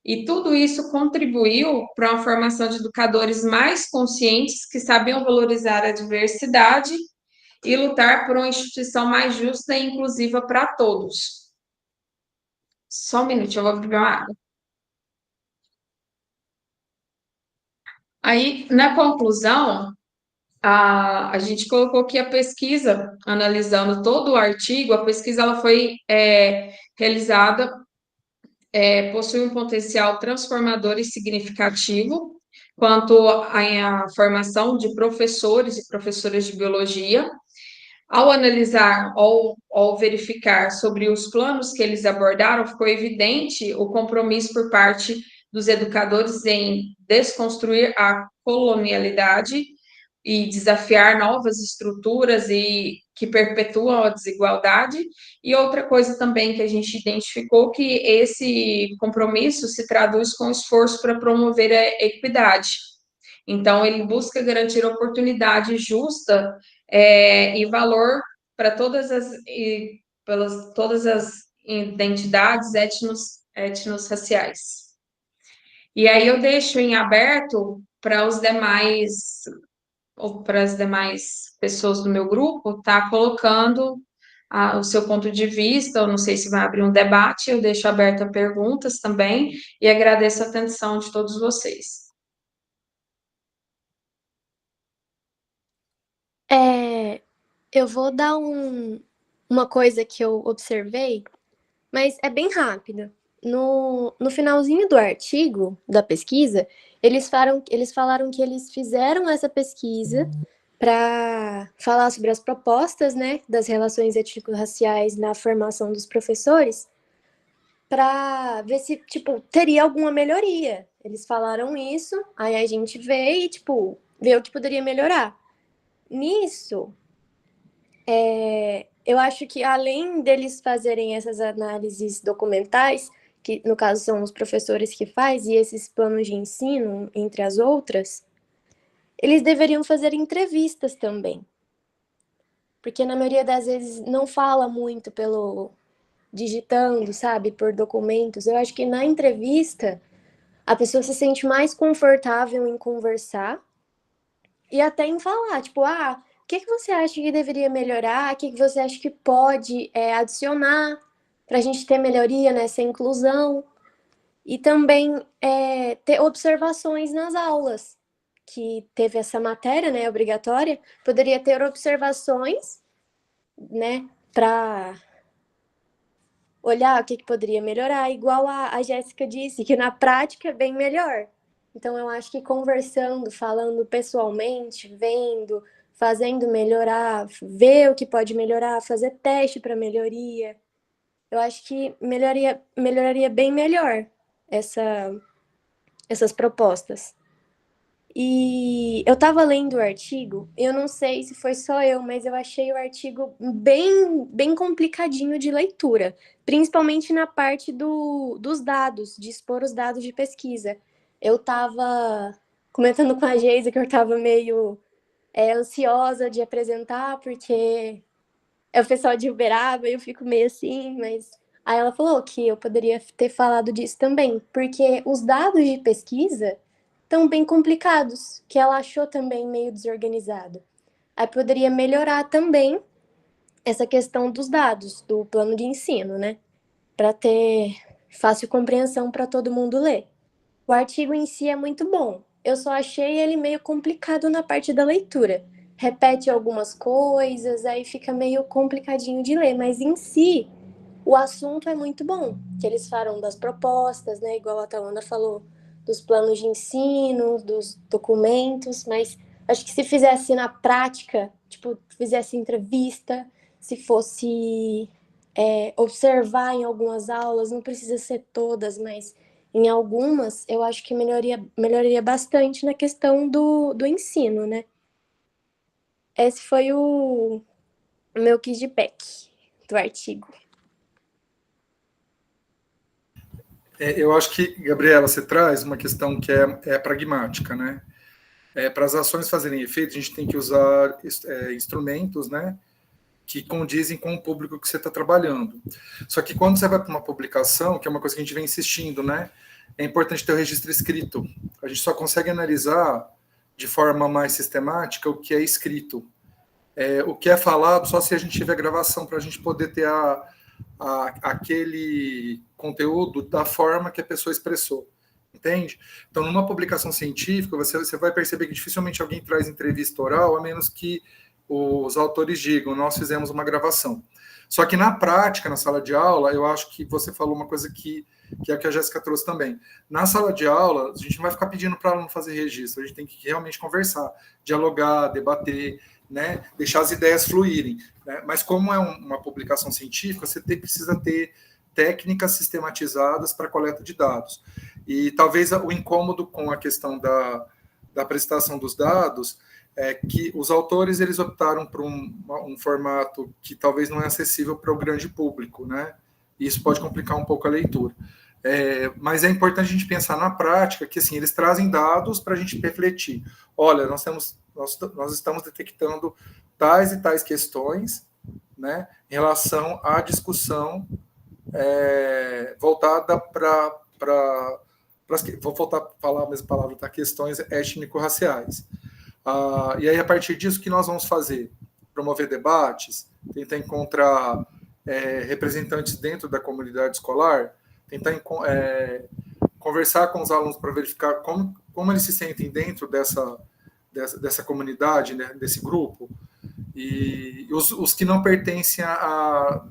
G: E tudo isso contribuiu para uma formação de educadores mais conscientes que sabiam valorizar a diversidade e lutar por uma instituição mais justa e inclusiva para todos. Só um minutinho, eu vou beber uma água. Aí, na conclusão, a gente colocou que a pesquisa, analisando todo o artigo, a pesquisa ela foi realizada, possui um potencial transformador e significativo quanto à formação de professores e professoras de biologia. Ao analisar ou verificar sobre os planos que eles abordaram, ficou evidente o compromisso por parte dos educadores em desconstruir a colonialidade e desafiar novas estruturas e que perpetuam a desigualdade. E outra coisa também que a gente identificou que esse compromisso se traduz com esforço para promover a equidade. Então, ele busca garantir oportunidade justa e valor para todas as identidades etnos-raciais. E aí eu deixo em aberto para as demais pessoas do meu grupo tá colocando o seu ponto de vista. Eu não sei se vai abrir um debate, eu deixo aberto a perguntas também e agradeço a atenção de todos vocês.
H: Eu vou dar uma coisa que eu observei, mas é bem rápido. No finalzinho do artigo, da pesquisa, eles falaram que eles fizeram essa pesquisa para falar sobre as propostas, né, das relações étnico-raciais na formação dos professores, para ver se, tipo, teria alguma melhoria. Eles falaram isso, aí a gente vê e, tipo, vê o que poderia melhorar. Nisso, eu acho que além deles fazerem essas análises documentais, que no caso são os professores que fazem, e esses planos de ensino, entre as outras, eles deveriam fazer entrevistas também. Porque na maioria das vezes não fala muito pelo digitando, sabe, por documentos. Eu acho que na entrevista a pessoa se sente mais confortável em conversar e até em falar, tipo, o que você acha que deveria melhorar? O que você acha que pode adicionar para a gente ter melhoria nessa inclusão? E também ter observações nas aulas, que teve essa matéria, né, obrigatória, poderia ter observações, né, para olhar o que poderia melhorar, igual a Jéssica disse, que na prática é bem melhor. Então, eu acho que conversando, falando pessoalmente, vendo, fazendo melhorar, ver o que pode melhorar, fazer teste para melhoria, eu acho que melhoraria bem melhor essas propostas. E eu estava lendo o artigo, eu não sei se foi só eu, mas eu achei o artigo bem complicadinho de leitura, principalmente na parte dos dados, de expor os dados de pesquisa. Eu estava comentando com a Geisa que eu estava meio ansiosa de apresentar, porque é o pessoal de Uberaba, eu fico meio assim, mas aí ela falou que eu poderia ter falado disso também, porque os dados de pesquisa estão bem complicados, que ela achou também meio desorganizado. Aí poderia melhorar também essa questão dos dados, do plano de ensino, né? Para ter fácil compreensão para todo mundo ler. O artigo em si é muito bom, eu só achei ele meio complicado na parte da leitura. Repete algumas coisas, aí fica meio complicadinho de ler, mas em si, o assunto é muito bom, que eles falam das propostas, né, igual a Tawanda falou, dos planos de ensino, dos documentos, mas acho que se fizesse na prática, tipo, fizesse entrevista, se fosse observar em algumas aulas, não precisa ser todas, mas em algumas, eu acho que melhoraria bastante na questão do ensino, né? Esse foi o meu feedback do artigo.
B: Eu acho que, Gabriela, você traz uma questão que é pragmática, né? Para as ações fazerem efeito, a gente tem que usar instrumentos, né, que condizem com o público que você está trabalhando. Só que quando você vai para uma publicação, que é uma coisa que a gente vem insistindo, né, é importante ter o registro escrito. A gente só consegue analisar de forma mais sistemática o que é escrito. O que é falado só se a gente tiver gravação, para a gente poder ter aquele conteúdo da forma que a pessoa expressou. Entende? Então, numa publicação científica, você vai perceber que dificilmente alguém traz entrevista oral, a menos que os autores digam, nós fizemos uma gravação. Só que na prática, na sala de aula, eu acho que você falou uma coisa que é a que a Jéssica trouxe também. Na sala de aula, a gente não vai ficar pedindo para o aluno fazer registro, a gente tem que realmente conversar, dialogar, debater, né, deixar as ideias fluírem. Né? Mas como é uma publicação científica, você precisa ter técnicas sistematizadas para coleta de dados. E talvez o incômodo com a questão da apresentação dos dados é que os autores eles optaram por um formato que talvez não é acessível para o grande público, né? E isso pode complicar um pouco a leitura. Mas é importante a gente pensar na prática que assim, eles trazem dados para a gente refletir. Olha, nós estamos detectando tais e tais questões, né, em relação à discussão voltada para vou voltar a falar a mesma palavra, tá? Questões étnico-raciais. E aí, a partir disso, o que nós vamos fazer? Promover debates, tentar encontrar representantes dentro da comunidade escolar, tentar conversar com os alunos para verificar como eles se sentem dentro dessa comunidade, né, desse grupo, e os que não pertencem a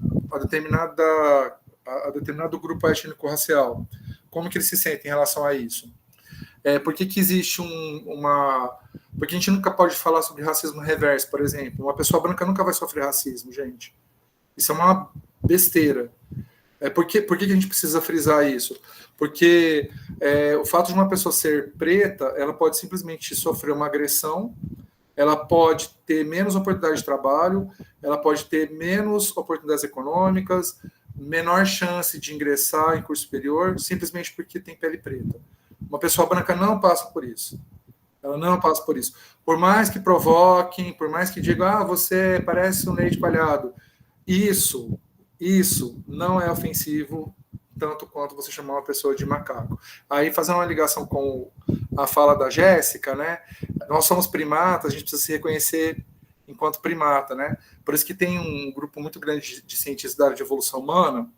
B: determinado grupo étnico-racial, como que eles se sentem em relação a isso? Por que existe porque a gente nunca pode falar sobre racismo reverso, por exemplo. Uma pessoa branca nunca vai sofrer racismo, gente. Isso é uma besteira. Por que a gente precisa frisar isso? Porque o fato de uma pessoa ser preta, ela pode simplesmente sofrer uma agressão, ela pode ter menos oportunidade de trabalho, ela pode ter menos oportunidades econômicas, menor chance de ingressar em curso superior, simplesmente porque tem pele preta. Uma pessoa branca não passa por isso. Ela não passa por isso. Por mais que provoquem, por mais que digam, você parece um leite coalhado. Isso não é ofensivo tanto quanto você chamar uma pessoa de macaco. Aí, fazendo uma ligação com a fala da Jéssica, né? Nós somos primatas, a gente precisa se reconhecer enquanto primata, né? Por isso que tem um grupo muito grande de cientistas da área de evolução humana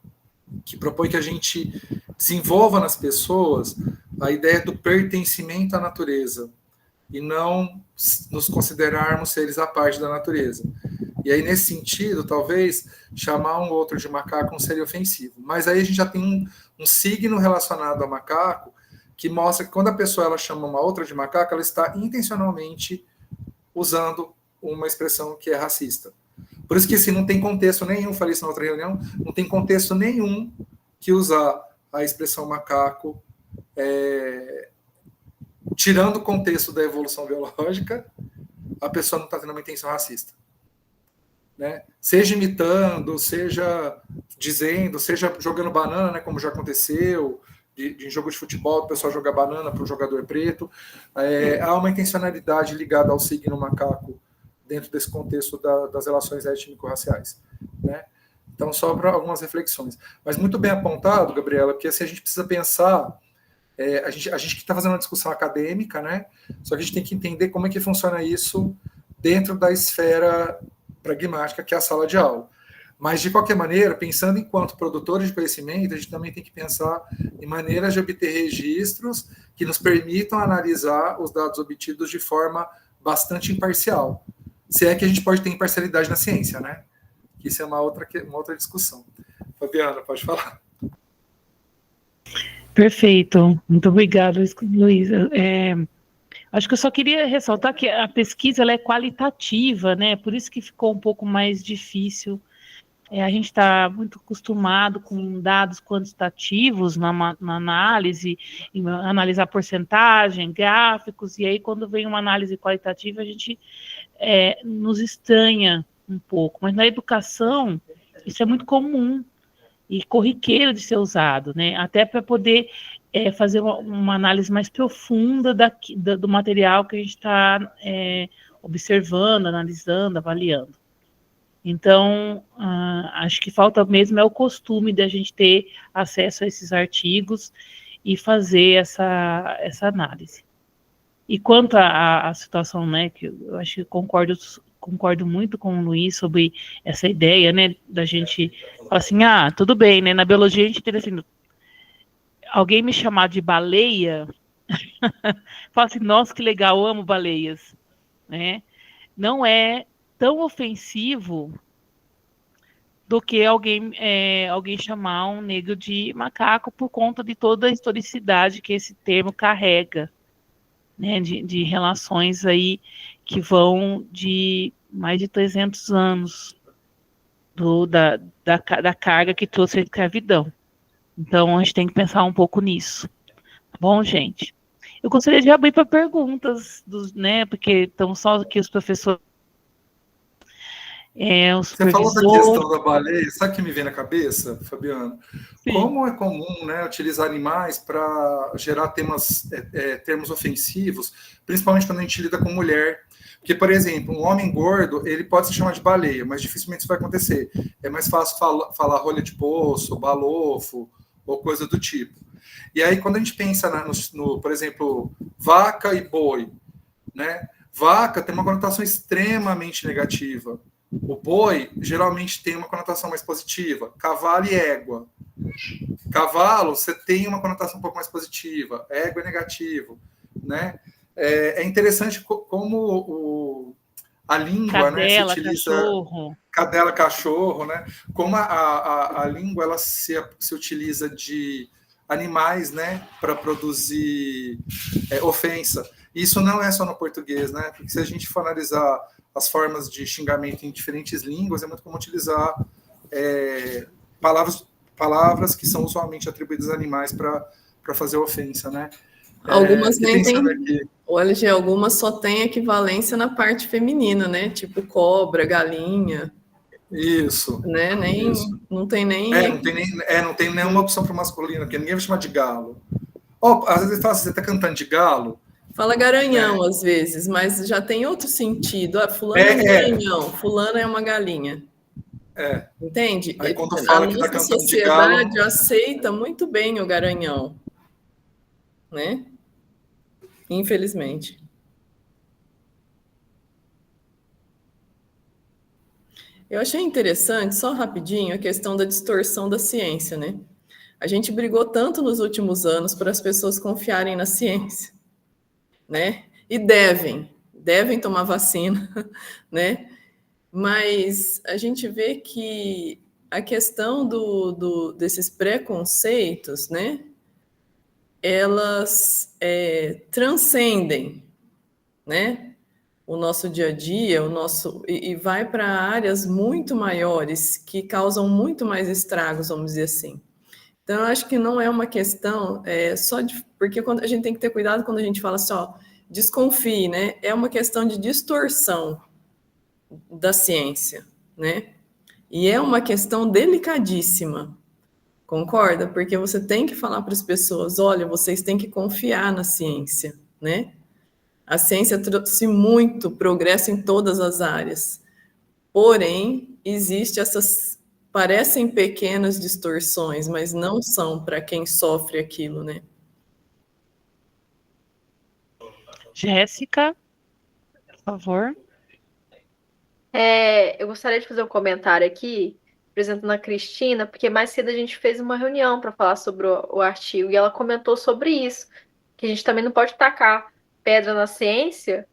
B: que propõe que a gente desenvolva nas pessoas a ideia do pertencimento à natureza e não nos considerarmos seres à parte da natureza. E aí, nesse sentido, talvez chamar um outro de macaco não seria ofensivo. Mas aí a gente já tem um signo relacionado ao macaco que mostra que quando a pessoa ela chama uma outra de macaco, ela está intencionalmente usando uma expressão que é racista. Por isso que assim, não tem contexto nenhum, falei isso na outra reunião, não tem contexto nenhum que usar a expressão macaco, tirando o contexto da evolução biológica, a pessoa não está tendo uma intenção racista. Né? Seja imitando, seja dizendo, seja jogando banana, né, como já aconteceu, em jogo de futebol, o pessoal joga banana para o jogador preto. Há uma intencionalidade ligada ao signo macaco dentro desse contexto das relações étnico-raciais. Né? Então, só para algumas reflexões. Mas muito bem apontado, Gabriela, porque assim, a gente precisa pensar, a gente que está fazendo uma discussão acadêmica, né? Só que a gente tem que entender como é que funciona isso dentro da esfera pragmática, que é a sala de aula. Mas, de qualquer maneira, pensando enquanto produtores de conhecimento, a gente também tem que pensar em maneiras de obter registros que nos permitam analisar os dados obtidos de forma bastante imparcial. Se é que a gente pode ter imparcialidade na ciência, né? Isso é uma outra discussão. Fabiana, pode falar.
D: Perfeito. Muito obrigada, Luísa. Acho que eu só queria ressaltar que a pesquisa ela é qualitativa, né? Por isso que ficou um pouco mais difícil. A gente está muito acostumado com dados quantitativos na análise, em analisar porcentagem, gráficos, e aí quando vem uma análise qualitativa a gente nos estranha um pouco. Mas na educação isso é muito comum e corriqueiro de ser usado, né? Até para poder fazer uma análise mais profunda do material que a gente está observando, analisando, avaliando. Então, acho que falta mesmo o costume de a gente ter acesso a esses artigos e fazer essa análise. E quanto à situação, né, que eu acho que concordo muito com o Luiz sobre essa ideia, né, da gente falar assim, tudo bem, né, na biologia a gente tem assim, alguém me chamar de baleia, fala assim, nossa, que legal, eu amo baleias, né, não é tão ofensivo do que alguém chamar um negro de macaco por conta de toda a historicidade que esse termo carrega, né, de relações aí que vão de mais de 300 anos da carga que trouxe a escravidão. Então, a gente tem que pensar um pouco nisso. Tá bom, gente? Eu gostaria de abrir para perguntas, né, porque estão só aqui os professores.
B: Você falou da questão da baleia, sabe o que me vem na cabeça, Fabiana?
D: Sim.
B: Como é comum, né, utilizar animais para gerar termos ofensivos, principalmente quando a gente lida com mulher. Porque, por exemplo, um homem gordo, ele pode se chamar de baleia, mas dificilmente isso vai acontecer. É mais fácil falar rolha de poço, balofo, ou coisa do tipo. E aí, quando a gente pensa, por exemplo, vaca e boi, né? Vaca tem uma conotação extremamente negativa. O boi geralmente tem uma conotação mais positiva. Cavalo e égua. Cavalo, você tem uma conotação um pouco mais positiva. Égua é negativo, né? É interessante como a língua,
D: cadela,
B: né, se utiliza...
D: cachorro.
B: Cadela, cachorro, né? Como a língua ela se utiliza de animais, né, para produzir ofensa. Isso não é só no português, né? Porque se a gente for analisar as formas de xingamento em diferentes línguas, é muito comum utilizar palavras que são usualmente atribuídas a animais para fazer ofensa, né?
A: Algumas nem tem.
B: O
A: LG, algumas só tem equivalência na parte feminina, né? Tipo cobra, galinha.
B: Isso.
A: Né?
B: Isso.
A: Não tem nem.
B: Não tem nenhuma opção para o masculino, porque ninguém vai chamar de galo. Às vezes fala assim, você está cantando de galo.
A: Fala garanhão, às vezes, mas já tem outro sentido. Fulano é um garanhão, fulano é uma galinha. Entende?
B: Aí, quando fala que está cantando de galo...
A: A sociedade aceita muito bem o garanhão. Né? Infelizmente. Eu achei interessante, só rapidinho, a questão da distorção da ciência, né? A gente brigou tanto nos últimos anos para as pessoas confiarem na ciência, né? E devem tomar vacina, né? Mas a gente vê que a questão desses preconceitos, né? Elas transcendem, né? O nosso dia a dia, e vai para áreas muito maiores que causam muito mais estragos, vamos dizer assim. Então, eu acho que não é uma questão só de... Porque a gente tem que ter cuidado quando a gente fala assim, desconfie, né? É uma questão de distorção da ciência, né? E é uma questão delicadíssima, concorda? Porque você tem que falar para as pessoas, olha, vocês têm que confiar na ciência, né? A ciência trouxe muito progresso em todas as áreas. Porém, existe parecem pequenas distorções, mas não são para quem sofre aquilo, né?
D: Jéssica, por favor.
E: Eu gostaria de fazer um comentário aqui, apresentando a Cristina, porque mais cedo a gente fez uma reunião para falar sobre o artigo, e ela comentou sobre isso, que a gente também não pode tacar pedra na ciência,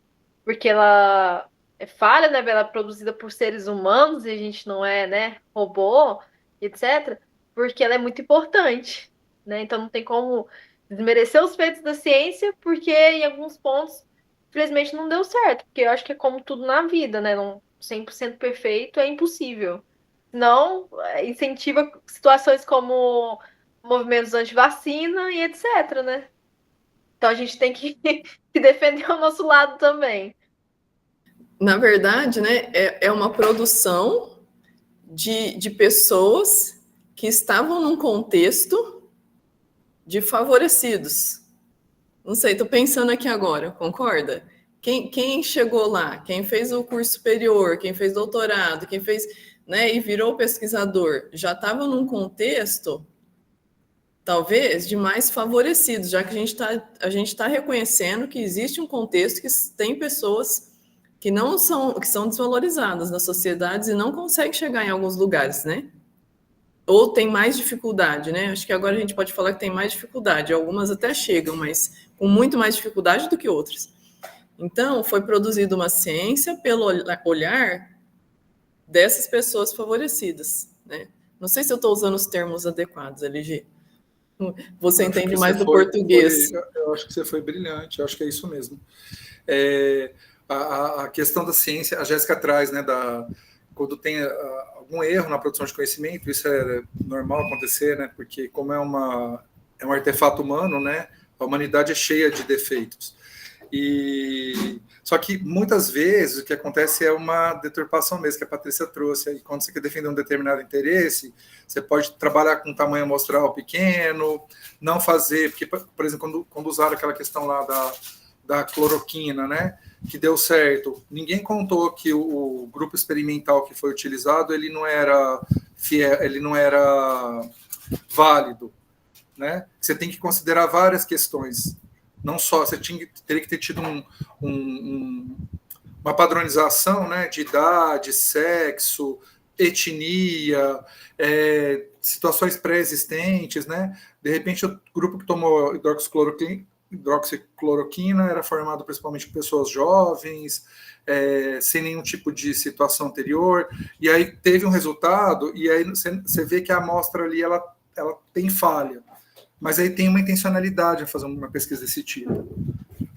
E: porque ela é falha, né? Ela é produzida por seres humanos e a gente não é, né, robô, etc. Porque ela é muito importante, né? Então não tem como desmerecer os feitos da ciência, porque em alguns pontos, infelizmente, não deu certo. Porque eu acho que é como tudo na vida, né? Não 100% perfeito é impossível. Não incentiva situações como movimentos anti-vacina e etc, né? Então a gente tem que defender o nosso lado também.
A: Na verdade, né, é uma produção de pessoas que estavam num contexto de favorecidos. Não sei, estou pensando aqui agora, concorda? Quem chegou lá, quem fez o curso superior, quem fez doutorado, quem fez, né, e virou pesquisador, já estava num contexto talvez de mais favorecidos, já que a gente está reconhecendo que existe um contexto que tem pessoas que não são, que são desvalorizadas nas sociedades e não conseguem chegar em alguns lugares, né? Ou tem mais dificuldade, né? Acho que agora a gente pode falar que tem mais dificuldade. Algumas até chegam, mas com muito mais dificuldade do que outras. Então, foi produzida uma ciência pelo olhar dessas pessoas favorecidas, né? Não sei se eu estou usando os termos adequados, LG. Você entende mais do português.
B: Eu acho que você foi brilhante, eu acho que é isso mesmo. A questão da ciência, a Jéssica traz, né, quando tem algum erro na produção de conhecimento, isso é normal acontecer, né, porque como é um artefato humano, né, a humanidade é cheia de defeitos. Só que muitas vezes o que acontece é uma deturpação mesmo, que a Patrícia trouxe. Aí, quando você quer defender um determinado interesse, você pode trabalhar com tamanho amostral pequeno, não fazer, porque, por exemplo, quando usaram aquela questão lá da cloroquina, né, que deu certo, ninguém contou que o grupo experimental que foi utilizado, ele não era válido, né? Você tem que considerar várias questões. Não só, você teria que ter tido uma padronização, né, de idade, sexo, etnia, situações pré-existentes, né? De repente, o grupo que tomou hidroxicloroquina era formado principalmente por pessoas jovens, sem nenhum tipo de situação anterior, e aí teve um resultado, e aí você vê que a amostra ali, ela tem falha. Mas aí tem uma intencionalidade a fazer uma pesquisa desse tipo,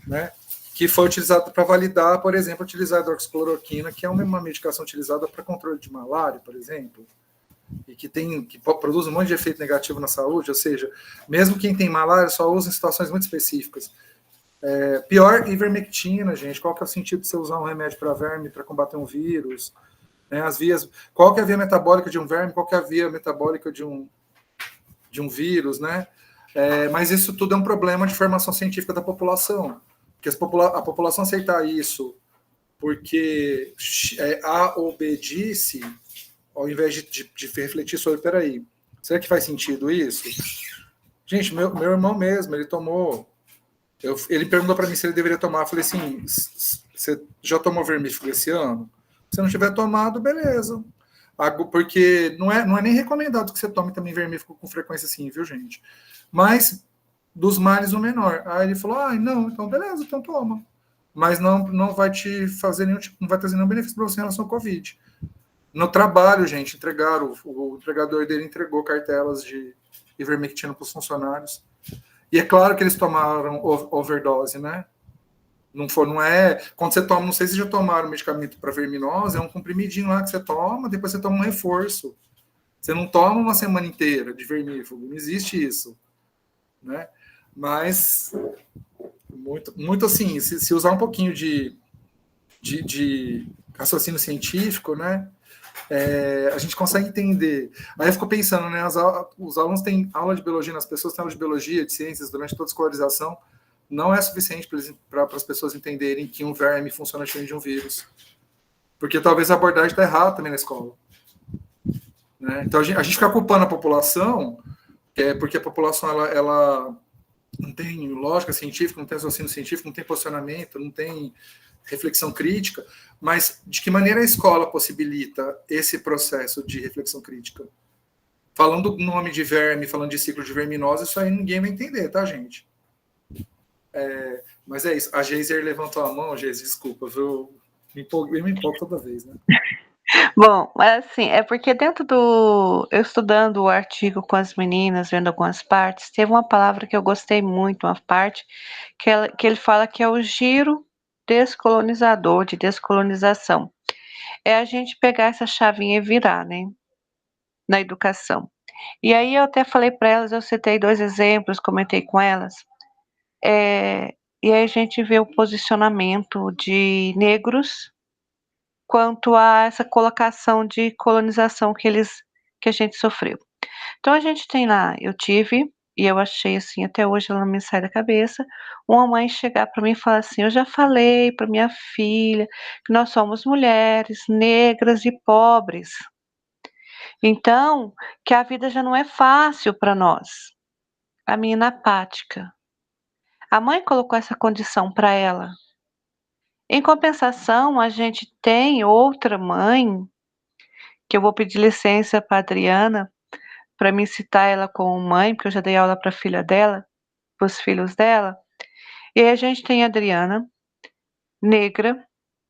B: né? Que foi utilizado para validar, por exemplo, utilizar a hidroxicloroquina, que é uma medicação utilizada para controle de malária, por exemplo, e que produz um monte de efeito negativo na saúde, ou seja, mesmo quem tem malária só usa em situações muito específicas. Pior, ivermectina, gente. Qual que é o sentido de você usar um remédio para verme, para combater um vírus? Né? Qual que é a via metabólica de um verme? Qual que é a via metabólica de um vírus, né? Mas isso tudo é um problema de formação científica da população. Porque a população aceitar isso porque A ou B disse, ao invés de refletir sobre, peraí, será que faz sentido isso? Gente, meu irmão mesmo, ele tomou... ele perguntou para mim se ele deveria tomar. Eu falei assim, você já tomou vermífugo esse ano? Se não tiver tomado, beleza. Porque não é nem recomendado que você tome também vermífugo com frequência assim, viu, gente? Mas dos males o menor. Aí ele falou, não, então beleza, então toma. Mas não vai te fazer nenhum tipo, não vai trazer nenhum benefício para você em relação ao Covid. No trabalho, gente, entregaram, o entregador dele entregou cartelas de ivermectina para os funcionários. E é claro que eles tomaram overdose, né? Não é. Quando você toma, não sei se já tomaram medicamento para verminose, é um comprimidinho lá que você toma, depois você toma um reforço. Você não toma uma semana inteira de vermífugo, não existe isso, né? Mas muito assim, se usar um pouquinho de raciocínio científico, né? A gente consegue entender. Aí eu fico pensando, né? Os alunos têm aula de biologia, as pessoas têm aula de biologia, de ciências durante toda a escolarização. Não é suficiente para as pessoas entenderem que um verme funciona diferente de um vírus. Porque talvez a abordagem está errada também na escola. Né? Então a gente fica culpando a população, porque a população ela não tem lógica científica, não tem raciocínio científico, não tem posicionamento, não tem reflexão crítica, mas de que maneira a escola possibilita esse processo de reflexão crítica? Falando o nome de verme, falando de ciclo de verminose, isso aí ninguém vai entender, tá, gente? Mas é isso. A Geiser levantou a mão, Geiser, desculpa, viu? Eu me empolgo toda vez, né?
I: Bom, assim, é porque eu estudando o artigo com as meninas, vendo algumas partes, teve uma palavra que eu gostei muito, uma parte que ele fala que é o giro descolonizador, de descolonização. É a gente pegar essa chavinha e virar, né, na educação. E aí eu até falei para elas, eu citei 2 exemplos, comentei com elas, e aí a gente vê o posicionamento de negros quanto a essa colocação de colonização que a gente sofreu. Então a gente tem lá, eu tive, e eu achei assim, até hoje ela não me sai da cabeça, uma mãe chegar para mim e falar assim, eu já falei para minha filha que nós somos mulheres negras e pobres. Então, que a vida já não é fácil para nós. a menina apática. A mãe colocou essa condição para ela. Em compensação, a gente tem outra mãe, que eu vou pedir licença para Adriana, para me citar ela como mãe, porque eu já dei aula para a filha dela, para os filhos dela. E aí a gente tem a Adriana, negra,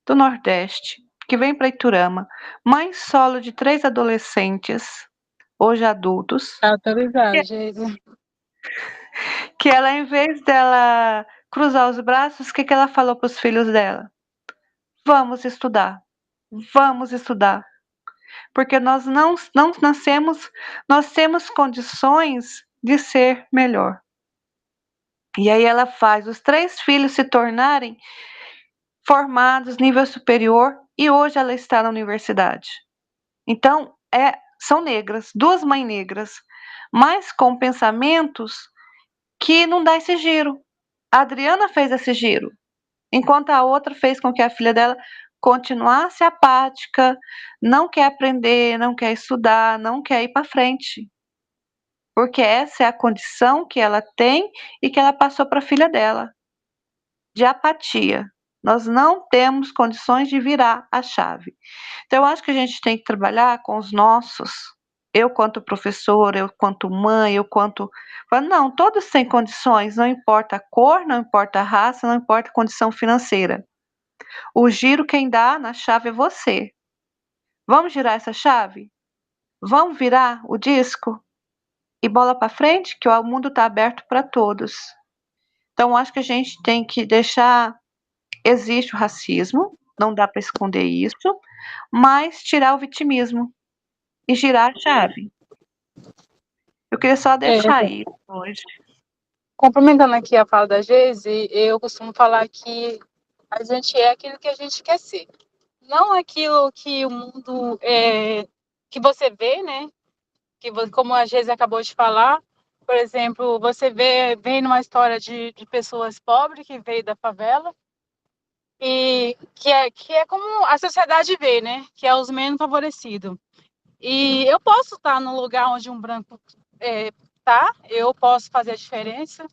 I: do Nordeste, que vem para Iturama, mãe solo de 3 adolescentes, hoje adultos.
J: Autorizado, gente.
I: Que ela, em vez dela cruzar os braços, o que ela falou para os filhos dela? Vamos estudar, porque nós não nascemos, nós temos condições de ser melhor. E aí ela faz os 3 filhos se tornarem formados, nível superior, e hoje ela está na universidade. Então, são negras, 2 mães negras, mas com pensamentos que não dá esse giro. A Adriana fez esse giro, enquanto a outra fez com que a filha dela continuasse apática, não quer aprender, não quer estudar, não quer ir para frente. Porque essa é a condição que ela tem e que ela passou para a filha dela, de apatia. Nós não temos condições de virar a chave. Então, eu acho que a gente tem que trabalhar com os nossos, eu quanto professora, eu quanto mãe, eu quanto... Não, todos têm condições, não importa a cor, não importa a raça, não importa a condição financeira. O giro quem dá na chave é você. Vamos girar essa chave? Vamos virar o disco? E bola para frente, que o mundo está aberto para todos. Então, acho que a gente tem que deixar... Existe o racismo, não dá para esconder isso, mas tirar o vitimismo e girar a chave. Eu queria só deixar isso hoje.
J: Complementando aqui a fala da Geise, eu costumo falar que a gente é aquilo que a gente quer ser. Não aquilo que o mundo que você vê, né? Como a Geise acabou de falar, por exemplo, você vem numa história de pessoas pobres que veio da favela, e que é como a sociedade vê, né? Que é os menos favorecidos. E eu posso estar no lugar onde um branco tá, eu posso fazer a diferença.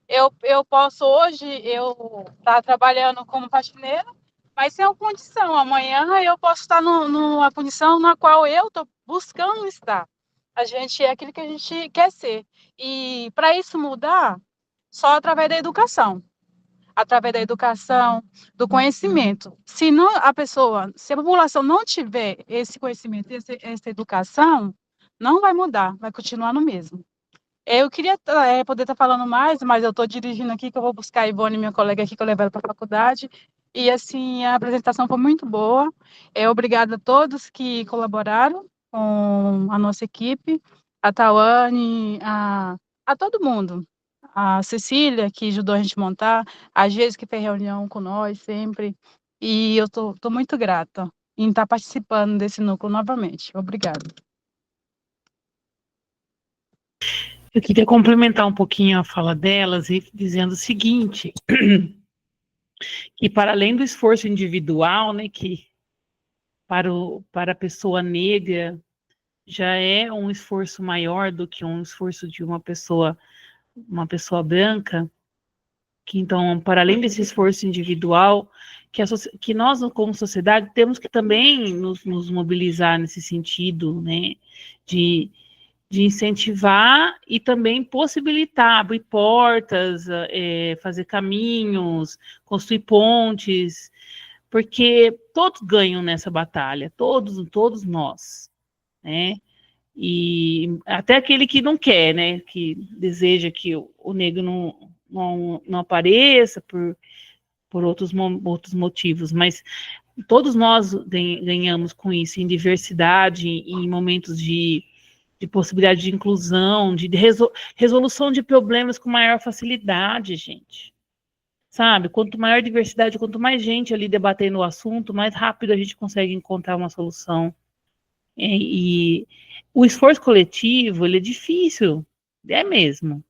J: Eu posso hoje estar trabalhando como faxineira, mas sem uma condição. Amanhã eu posso estar numa condição na qual eu estou buscando estar. A gente é aquilo que a gente quer ser. E para isso mudar, só através da educação. Através da educação, do conhecimento. Se a população não tiver esse conhecimento, essa educação, não vai mudar, vai continuar no mesmo. Eu queria poder estar falando mais, mas eu estou dirigindo aqui, que eu vou buscar a Ivone, minha colega aqui, que eu levo ela para a faculdade. E, assim, a apresentação foi muito boa. Obrigada a todos que colaboraram com a nossa equipe, a Tawane, a todo mundo. A Cecília, que ajudou a gente a montar, a Geise, que fez reunião com nós sempre. E eu estou muito grata em estar participando desse núcleo novamente. Obrigada.
D: Eu queria complementar um pouquinho a fala delas e dizendo o seguinte, que para além do esforço individual, né, que para a pessoa negra já é um esforço maior do que um esforço de uma pessoa branca, que então, para além desse esforço individual, que nós, como sociedade, temos que também nos mobilizar nesse sentido, né, de incentivar e também possibilitar, abrir portas, fazer caminhos, construir pontes, porque todos ganham nessa batalha, todos nós, né? E até aquele que não quer, né? Que deseja que o negro não apareça por outros motivos, mas todos nós ganhamos com isso, em diversidade, em momentos de possibilidade de inclusão, de resolução de problemas com maior facilidade, gente. Sabe? Quanto maior diversidade, quanto mais gente ali debatendo o assunto, mais rápido a gente consegue encontrar uma solução. E o esforço coletivo, ele é difícil, é mesmo,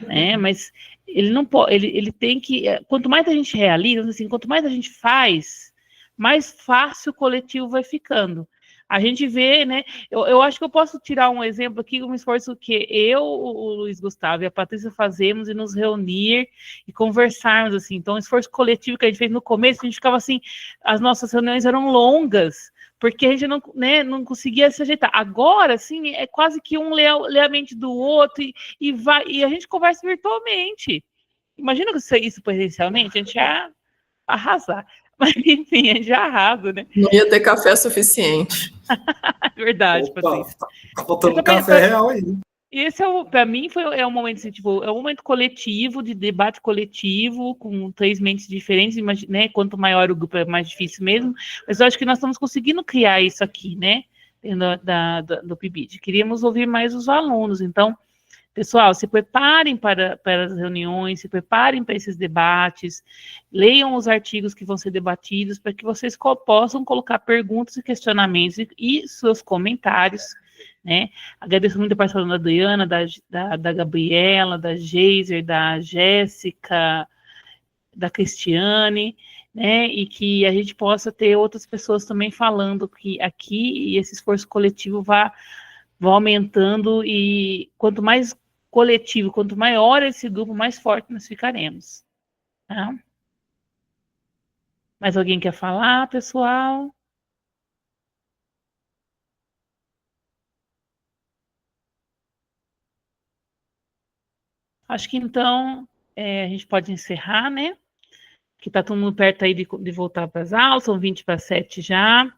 D: né? Mas ele não pode, ele tem que, quanto mais a gente realiza, assim, quanto mais a gente faz, mais fácil o coletivo vai ficando. A gente vê, né? Eu acho que eu posso tirar um exemplo aqui, um esforço que eu, o Luiz Gustavo e a Patrícia fazemos e nos reunir e conversarmos, assim. Então, um esforço coletivo que a gente fez no começo, a gente ficava assim, as nossas reuniões eram longas, porque a gente não, né, não conseguia se ajeitar. Agora, assim, é quase que um lê a mente do outro e a gente conversa virtualmente. Imagina que isso presencialmente, a gente ia arrasar. Mas, enfim, a gente já arrasa, né?
A: Não ia ter café suficiente.
D: Verdade,
B: Opa,
D: Patrícia.
B: tá faltando café real aí.
D: Esse para mim é um momento assim, tipo, é um momento coletivo, de debate coletivo, com 3 mentes diferentes, né? Quanto maior o grupo, é mais difícil mesmo. Mas eu acho que nós estamos conseguindo criar isso aqui, né? Do PIBID. Queríamos ouvir mais os alunos. Então, pessoal, se preparem para as reuniões, se preparem para esses debates, leiam os artigos que vão ser debatidos, para que vocês possam colocar perguntas e questionamentos e seus comentários, né? Agradeço muito a participação da Adriana, da Gabriela, da Geiser, da Jéssica, da Cristiane, né? E que a gente possa ter outras pessoas também falando que aqui e esse esforço coletivo vá aumentando, e quanto mais coletivo, quanto maior esse grupo, mais forte nós ficaremos. Tá? Mais alguém quer falar, pessoal? Acho que então a gente pode encerrar, né? Que está todo mundo perto aí de voltar para as aulas, são 20 para 7 já.